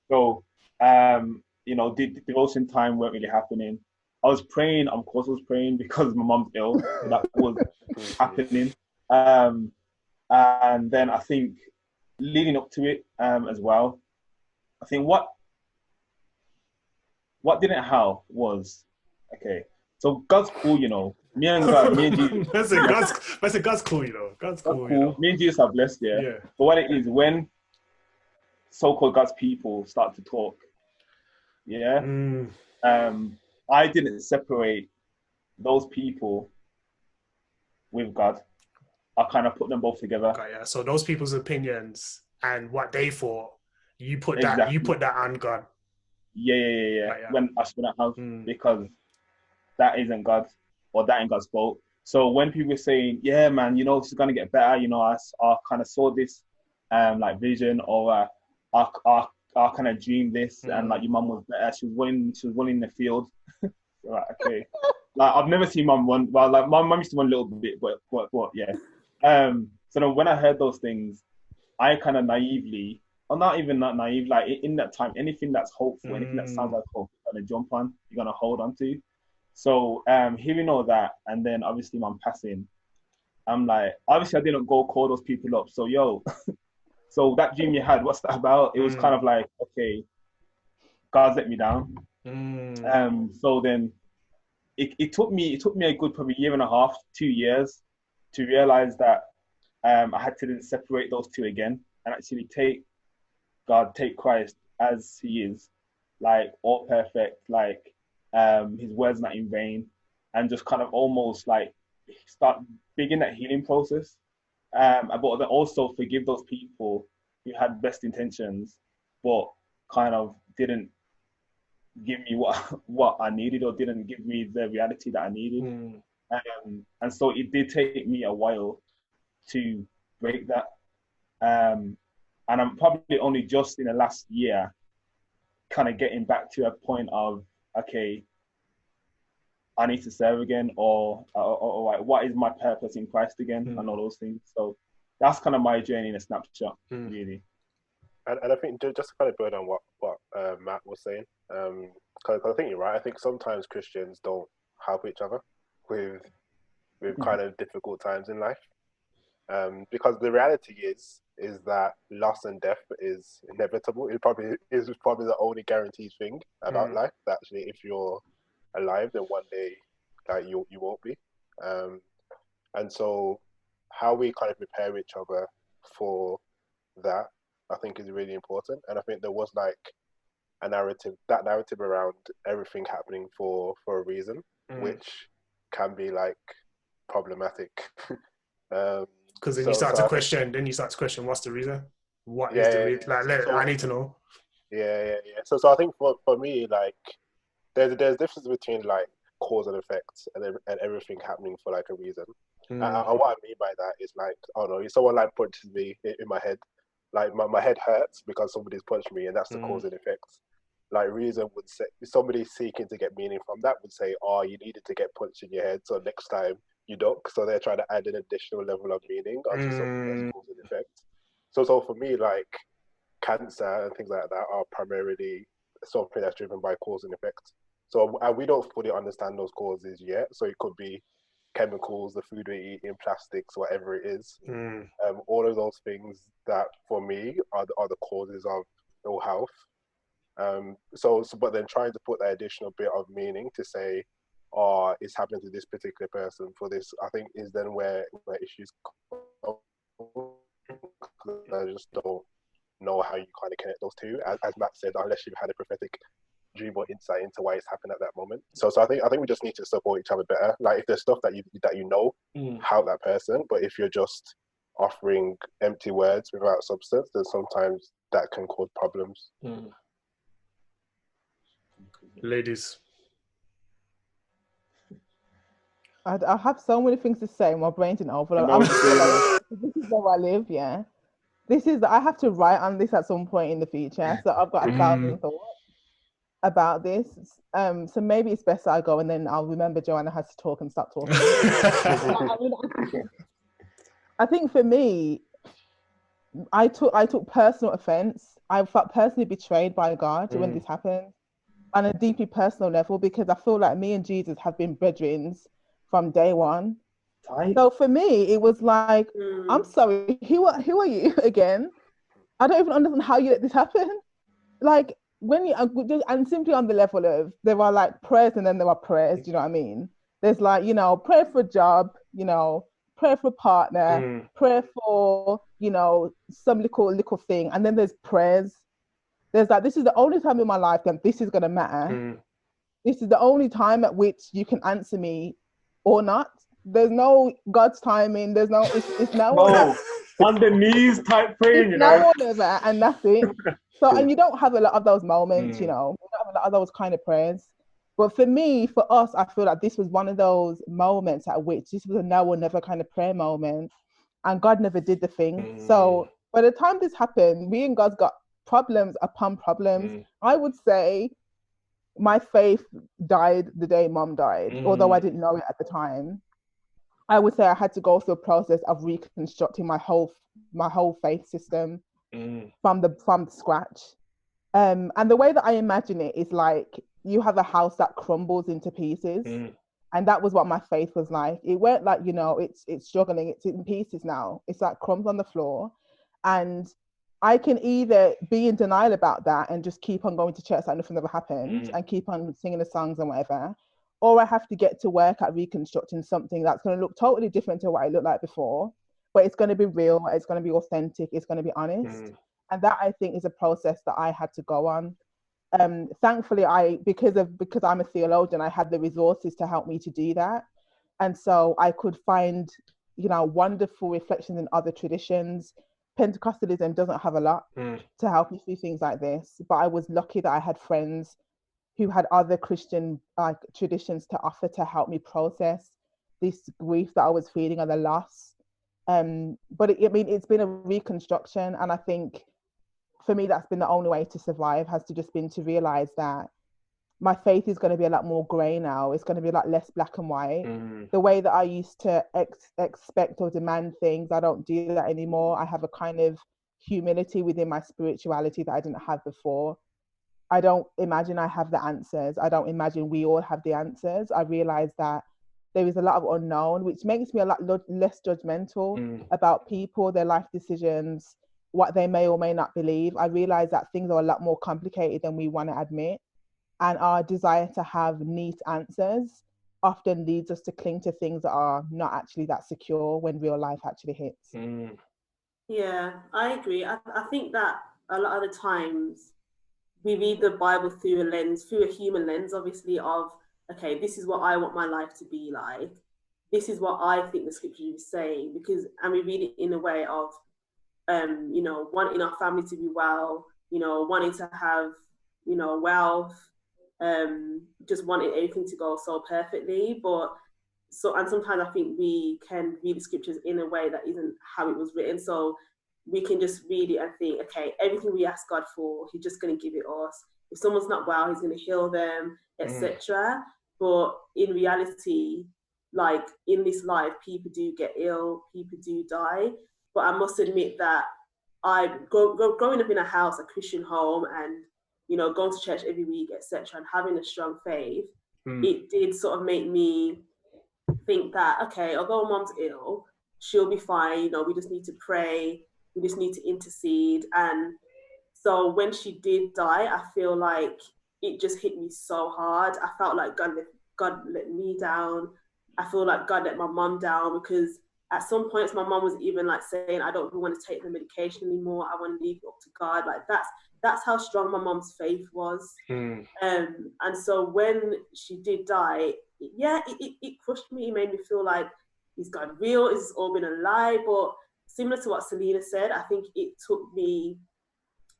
So you know, devotion time weren't really happening. I was praying, of course I was praying because my mum's ill. So that was happening. And then I think leading up to it as well, I think what didn't help was, okay, so God's cool, you know. Me and Jesus. God's cool, you know. God's cool, you know. Me and Jesus are blessed, yeah. But what it is, when so-called God's people start to talk, yeah, I didn't separate those people with God. I kind of put them both together. Okay, yeah. So those people's opinions and what they thought, you put that on God. Yeah. When I should not have, because that isn't God, or that ain't God's fault. So when people are saying, yeah, man, you know, this is gonna get better, you know, I kind of saw this like vision, or I kind of dreamed this, and like your mum was better, she was winning in the field. Right, okay. Like I've never seen mum win. Well, like my mum used to win a little bit, but yeah. So then when I heard those things, I kind of naively, or not even that naive, like in that time, anything that's hopeful, anything that sounds like hope, you're gonna jump on, you're gonna hold on to. So hearing all that, and then obviously mum passing, I'm like, obviously I didn't go call those people up. So yo, so that dream you had, what's that about? It was kind of like, okay, God's let me down. So then it took me a good probably 1.5 years, 2 years to realize that I had to then separate those two again and actually take Christ as he is, like all perfect, like his word's not in vain, and just kind of almost like start begin that healing process. But then also forgive those people who had best intentions, but kind of didn't give me what I needed, or didn't give me the reality that I needed. And so it did take me a while to break that. And I'm probably only just in the last year kind of getting back to a point of, okay, I need to serve again, or like, what is my purpose in Christ again, and all those things. So that's kind of my journey in a snapshot, really. And I think just to kind of build on what Matt was saying, because I think you're right. I think sometimes Christians don't help each other with kind of difficult times in life, because the reality is that loss and death is inevitable. It probably is the only guaranteed thing about life. That actually, if you're alive, then one day you won't be. And so how we kind of prepare each other for that, I think, is really important. And I think there was like that narrative around everything happening for a reason, which can be like problematic. Because then you start to question, what's the reason? What is the reason? Like, I need to know. Yeah. So I think for me, like, there's a difference between like cause and effect, and everything happening for like a reason. And what I mean by that is like, I don't know, if someone like punches me in my head, like my head hurts because somebody's punched me, and that's the cause and effect. Like reason would say, somebody seeking to get meaning from that would say, oh, you needed to get punched in your head, so next time you don't. So they're trying to add an additional level of meaning onto something that's cause and effect. So for me, like cancer and things like that are primarily something that's driven by cause and effect. So we don't fully understand those causes yet. So it could be chemicals, the food we eat, in plastics, whatever it is. All of those things that for me are the causes of ill health. But then trying to put that additional bit of meaning to say, oh, it's happening to this particular person for this, I think is then where issues come. I just don't know how you kind of connect those two. As Matt said, unless you've had a prophetic dream or insight into why it's happened at that moment. So I think we just need to support each other better. Like if there's stuff that you know, help that person. But if you're just offering empty words without substance, then sometimes that can cause problems. Ladies. I have so many things to say. My brain's in overload. This is where I live, yeah. I have to write on this at some point in the future. So I've got 1,000 thoughts about this. So maybe it's best I go, and then I'll remember Joanna has to talk and stop talking. I think for me, I took personal offense. I felt personally betrayed by God when this happened, on a deeply personal level, because I feel like me and Jesus have been brethren from day one. So for me, it was like, I'm sorry, who are you again? I don't even understand how you let this happen. Like when you, and simply on the level of, there are like prayers and then there are prayers, you know what I mean? There's like, prayer for a job, prayer for a partner, prayer for, some little thing. And then there's prayers. There's like, this is the only time in my life that this is going to matter. This is the only time at which you can answer me or not. There's no God's timing. There's no, it's now on the knees type praying, it's now or never, and that's it. So, and you don't have a lot of those moments, you don't have a lot of those kind of prayers. But for me, for us, I feel like this was one of those moments at which this was a now or never kind of prayer moment, and God never did the thing. So by the time this happened, me and God's got problems upon problems. I would say my faith died the day Mom died, although I didn't know it at the time. I would say I had to go through a process of reconstructing my whole faith system from scratch. And the way that I imagine it is like you have a house that crumbles into pieces. And that was what my faith was like. It weren't like, it's struggling, it's in pieces now. It's like crumbs on the floor. And I can either be in denial about that and just keep on going to church like nothing ever happened and keep on singing the songs and whatever, or I have to get to work at reconstructing something that's going to look totally different to what it looked like before, but it's going to be real, it's going to be authentic, it's going to be honest. And that, I think, is a process that I had to go on. Thankfully, because I'm a theologian, I had the resources to help me to do that, and so I could find, wonderful reflections in other traditions. Pentecostalism doesn't have a lot to help me through things like this, but I was lucky that I had friends who had other Christian traditions to offer to help me process this grief that I was feeling and the loss. But it's been a reconstruction, and I think for me that's been the only way to survive, has to just been to realize that my faith is going to be a lot more grey now. It's going to be a lot less black and white. The way that I used to expect or demand things, I don't do that anymore. I have a kind of humility within my spirituality that I didn't have before. I don't imagine I have the answers. I don't imagine we all have the answers. I realize that there is a lot of unknown, which makes me a lot less judgmental about people, their life decisions, what they may or may not believe. I realize that things are a lot more complicated than we want to admit. And our desire to have neat answers often leads us to cling to things that are not actually that secure when real life actually hits. Yeah, I agree. I think that a lot of the times we read the Bible through a human lens, obviously, of, okay, this is what I want my life to be like. This is what I think the scripture is saying, and we read it in a way of, wanting our family to be well, wanting to have, wealth, just wanting everything to go so perfectly. And sometimes I think we can read the scriptures in a way that isn't how it was written. So we can just read it and think, okay, everything we ask God for, He's just going to give it us. If someone's not well, He's going to heal them, etc. But in reality, like in this life, people do get ill, people do die. But I must admit that growing up in a house, a Christian home, and going to church every week, etc., and having a strong faith, it did sort of make me think that, okay, although mom's ill, she'll be fine. We just need to pray. We just need to intercede. And so when she did die, I feel like it just hit me so hard. I felt like God let me down. I feel like God let my mom down, because at some points my mom was even like saying, I don't want to take the medication anymore. I want to leave it up to God. Like that's how strong my mom's faith was. And so when she did die, it crushed me. It made me feel like, is God real? Is this all been a lie? But similar to what Selena said, I think it took me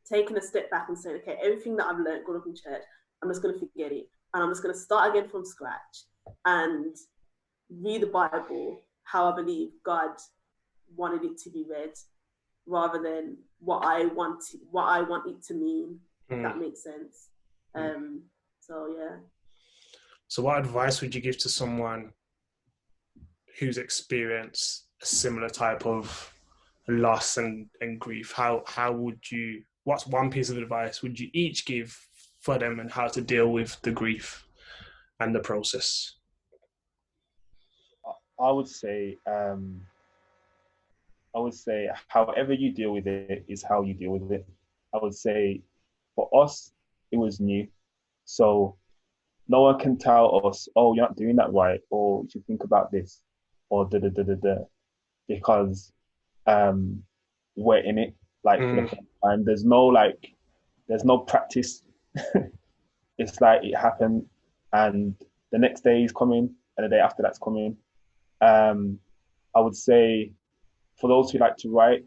taking a step back and saying, okay, everything that I've learned growing up in church, I'm just going to forget it. And I'm just going to start again from scratch and read the Bible how I believe God wanted it to be read, rather than what I want it to mean, if that makes sense. So yeah. So what advice would you give to someone who's experienced a similar type of loss and grief? How would you, what's one piece of advice would you each give for them and how to deal with the grief and the process? I would say however you deal with it is how you deal with it. I would say for us, it was new. So no one can tell us, oh, you're not doing that right, or you should think about this, or because we're in it, like for the first time. There's no practice. It's like it happened, and the next day is coming, and the day after that's coming. I would say for those who like to write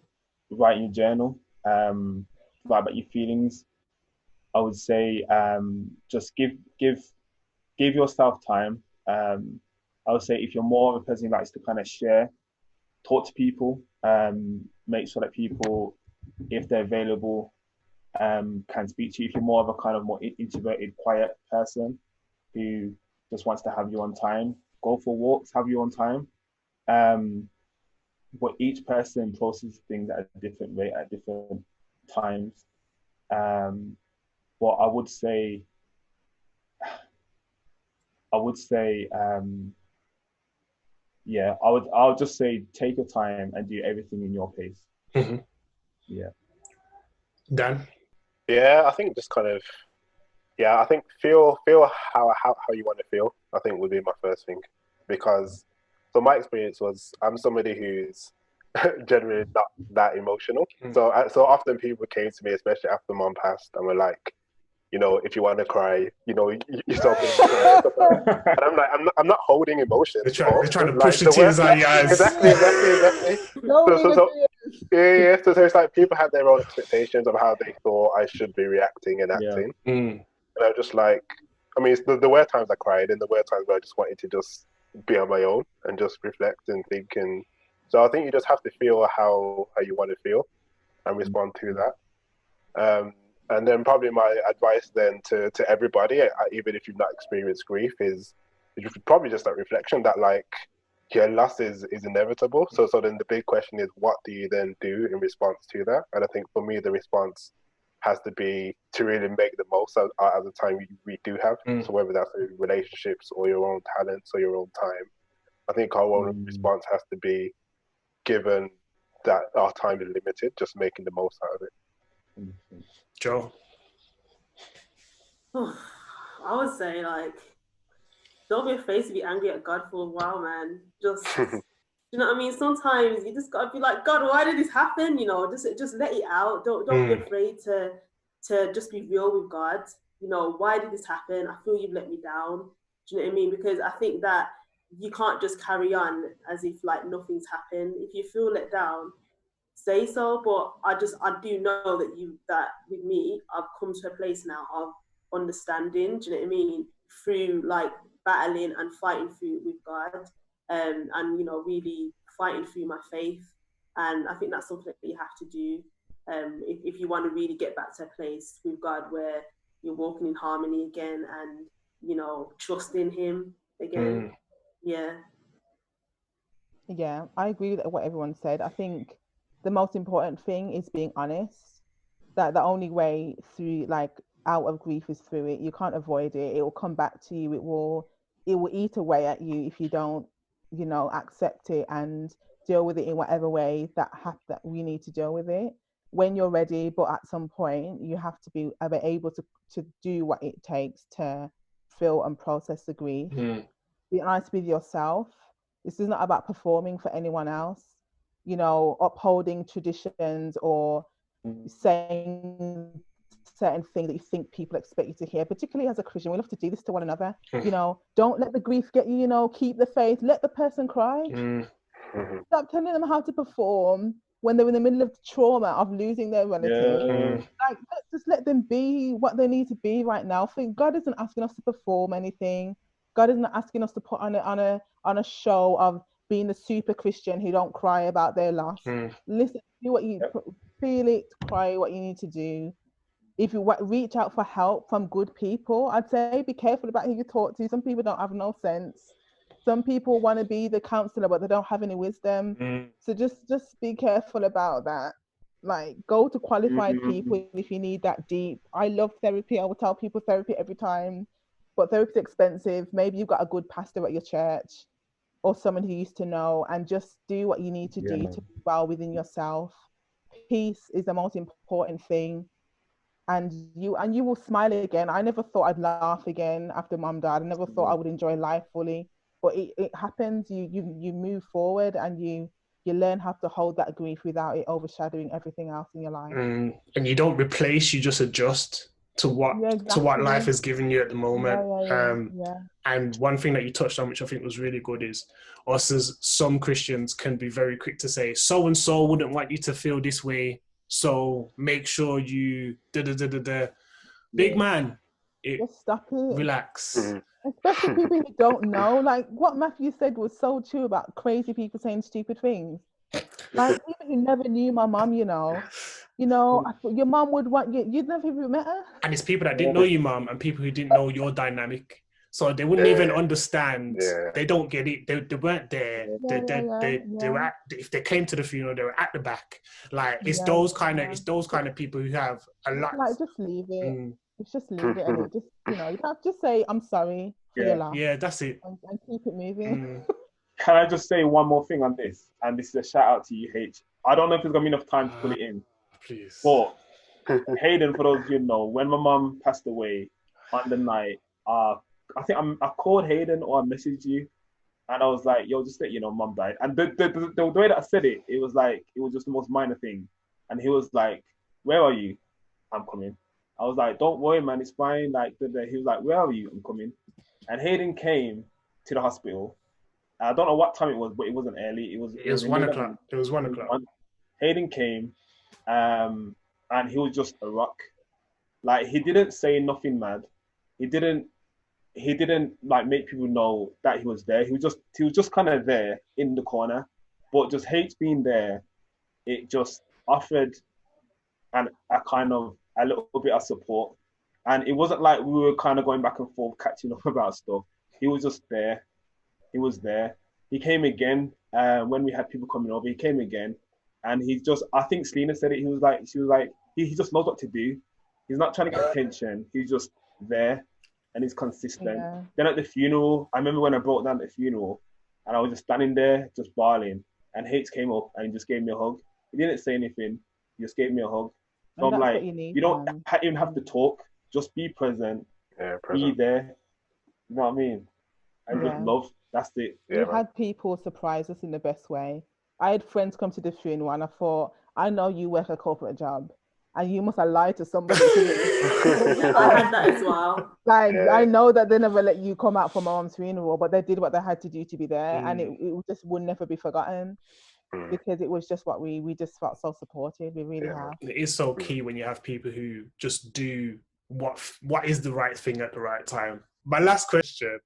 in your journal, write about your feelings. I would say just give yourself time. I would say if you're more of a person who likes to kind of share, talk to people, make sure that people, if they're available, can speak to you. If you're more of a kind of more introverted, quiet person who just wants to have you on time, go for walks, have you on time. But each person processes things at a different rate at different times. But I would say, I'll just say take your time and do everything in your pace. Yeah. Dan? Yeah, I think just kind of, I think feel how you want to feel, I think would be my first thing. Because so my experience was, I'm somebody who's generally not that emotional. So often people came to me, especially after mom passed, and were like, if you want to cry, you're talking to her. And I'm like, I'm not holding emotions. They're trying to like, push the tears out of your eyes. Exactly. No, Yeah. So it's like people have their own expectations of how they thought I should be reacting and Yeah. acting. And I'm just like, I mean, there were times I cried, and there were times where I just wanted to just be on my own and just reflect and think. And so I think you just have to feel how you want to feel and respond to that. And then probably my advice then to everybody, even if you've not experienced grief, is probably just that reflection that like, yeah, loss is inevitable. So then the big question is, what do you then do in response to that? And I think for me, the response has to be to really make the most out of the time we do have. So whether that's in relationships or your own talents or your own time, I think our own response has to be, given that our time is limited, just making the most out of it. Joe? I would say, like, don't be afraid to be angry at God for a while, man. Just, you know what I mean? Sometimes you just gotta be like, God, why did this happen? Just let it out. Don't be afraid to just be real with God. Why did this happen? I feel you've let me down. Do you know what I mean? Because I think that you can't just carry on as if like nothing's happened. If you feel let down, say so. But I do know that with me, I've come to a place now of understanding. Do you know what I mean? Through like battling and fighting through with God, and really fighting through my faith. And I think that's something that you have to do if you want to really get back to a place with God where you're walking in harmony again and trusting Him again. Yeah, I agree with what everyone said. I think the most important thing is being honest. That the only way through, like, out of grief is through it. You can't avoid it. It will come back to you. It will eat away at you if you don't, accept it and deal with it in whatever way that we need to deal with it when you're ready. But at some point, you have to be able to do what it takes to feel and process the grief. Be honest with yourself. This is not about performing for anyone else, upholding traditions or saying certain things that you think people expect you to hear, particularly as a Christian. We love to do this to one another. Don't let the grief get you, keep the faith, let the person cry. Stop telling them how to perform when they're in the middle of trauma of losing their relative. Like, just let them be what they need to be right now. God isn't asking us to perform anything. God isn't asking us to put on a show of being the super Christian who don't cry about their loss. Listen, do what you feel it, cry what you need to do. If you reach out for help from good people, I'd say be careful about who you talk to. Some people don't have no sense. Some people want to be the counselor, but they don't have any wisdom. So just be careful about that. Like, go to qualified people if you need that deep. I love therapy. I will tell people therapy every time, but therapy's expensive. Maybe you've got a good pastor at your church or someone who used to know, and just do what you need to do to be well within yourself. Peace is the most important thing. And you will smile again. I never thought I'd laugh again after Mum died. I never thought I would enjoy life fully, but it happens. You move forward and you learn how to hold that grief without it overshadowing everything else in your life. And you don't replace, you just adjust to what life has given you at the moment. And one thing that you touched on, which I think was really good, is us as some Christians can be very quick to say, so and so wouldn't want you to feel this way, so make sure you big man. Just stop it. Relax. Especially people who don't know. Like what Matthew said was so true about crazy people saying stupid things. Like people who never knew my mum, I thought your mum would want you. You'd never even met her. And it's people that didn't know your mum and people who didn't know your dynamic. So they wouldn't even understand. Yeah. They don't get it. They weren't there. They were at, if they came to the funeral, they were at the back. Like it's those kind of people who have a lot. Like just leave it. It's just leave it, and it just you have to just say I'm sorry for your loss. Yeah, that's it. And keep it moving. Can I just say one more thing on this? And this is a shout out to you, Haych. I don't know if there's gonna be enough time to put it in. Please. But Hayden, for those of you who know, when my mum passed away on the night, I think I called Hayden or I messaged you, and I was like, "Yo, just let you know, mum died." And the way that I said it, it was just the most minor thing. And he was like, "Where are you?" "I'm coming." I was like, don't worry, man, it's fine. Like, he was like, where are you? I'm coming. And Hayden came to the hospital. I don't know what time it was, but it wasn't early. It was 1 o'clock. It was 1 o'clock. Hayden came, and he was just a rock. Like, he didn't say nothing mad. He didn't like make people know that he was there. He was just kind of there in the corner. But just Haych being there, it just offered a little bit of support. And it wasn't like we were kind of going back and forth catching up about stuff. He was just there. He was there. He came again when we had people coming over. He came again, and I think Selena said it. She was like, he just knows what to do. He's not trying to get attention. He's just there, and he's consistent. Yeah. Then at the funeral, I remember when I brought down the funeral, and I was just standing there, just bawling, and Haych came up and he just gave me a hug. He didn't say anything. He just gave me a hug. So I'm like, you don't even have to talk. Just be present. Yeah, present. Be there. You know what I mean? And just love. That's it. We had people surprise us in the best way. I had friends come to the funeral and I thought, I know you work a corporate job and you must have lied to somebody. I had that as well. I know that they never let you come out for my mom's funeral, but they did what they had to do to be there, and it just would never be forgotten. Because it was just what we just felt so supported. We really have. It is so key when you have people who just do what is the right thing at the right time. My last question,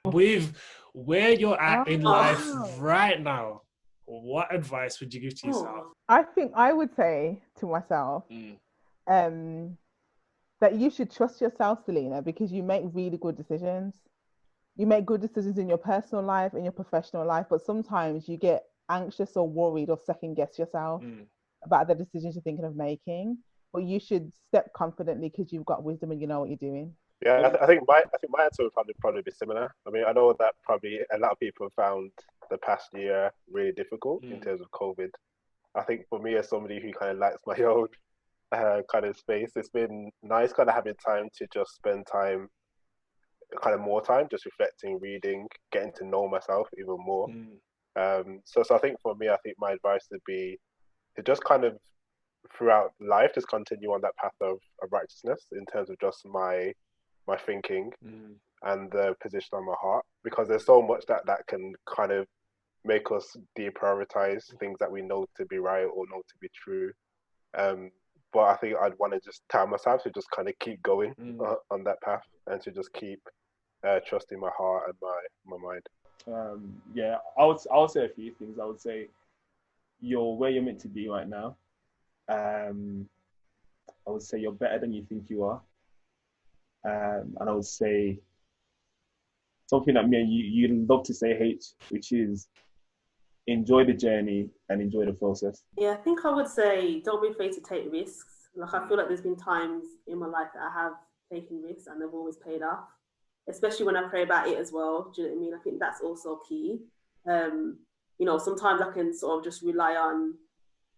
with where you're at in life right now, what advice would you give to yourself? I think I would say to myself that you should trust yourself, Selena, because you make really good decisions. You make good decisions in your personal life, in your professional life, but sometimes you get anxious or worried or second guess yourself about the decisions you're thinking of making. But you should step confidently because you've got wisdom and you know what you're doing. Yeah, I think my answer would probably be similar. I mean, I know that probably a lot of people have found the past year really difficult in terms of COVID. I think for me, as somebody who kind of likes my own kind of space, it's been nice kind of having time to just spend time, kind of more time, just reflecting, reading, getting to know myself even more. So I think for me, I think my advice would be to just kind of throughout life, just continue on that path of righteousness in terms of just my thinking and the position on my heart, because there's so much that can kind of make us deprioritize things that we know to be right or know to be true. But I think I'd want to just tell myself to just kind of keep going on that path and to just keep trusting my heart and my mind. I would say a few things. I would say you're where you're meant to be right now. I would say you're better than you think you are. And I would say something that me and you love to say, Haych, which is enjoy the journey and enjoy the process. Yeah, I think I would say don't be afraid to take risks. Like, I feel like there's been times in my life that I have taken risks and they've always paid off, especially when I pray about it as well. Do you know what I mean? I think that's also key. Sometimes I can sort of just rely on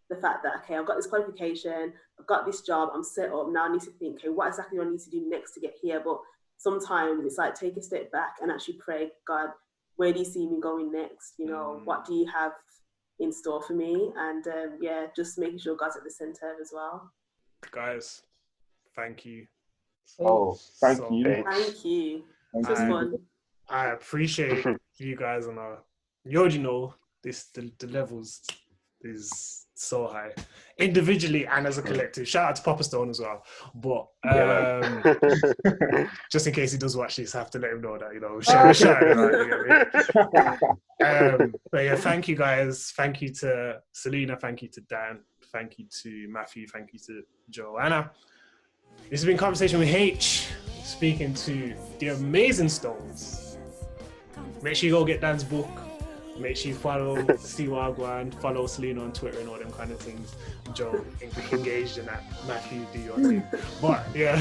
the fact that, okay, I've got this qualification, I've got this job, I'm set up, now I need to think, okay, what exactly do I need to do next to get here? But sometimes it's like, take a step back and actually pray, God, where do you see me going next? What do you have in store for me? And just making sure God's at the center as well. Guys, thank you. Thank you. Thank you. It was fun. I appreciate you guys, and you already know the levels is so high, individually and as a collective. Shout out to Papa Stone as well. But just in case he does watch this, I have to let him know that, shout out. But yeah, thank you guys. Thank you to Selena. Thank you to Dan. Thank you to Matthew. Thank you to Joanna. This has been Conversation with Haych, speaking to the amazing Stones. Make sure you go get Dan's book. Make sure you follow Wagwan, follow Selena on Twitter and all them kind of things. Joe, engaged in that. Matthew, do your thing. But yeah,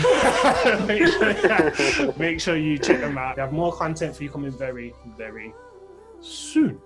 make sure you check them out. They have more content for you coming very, very soon.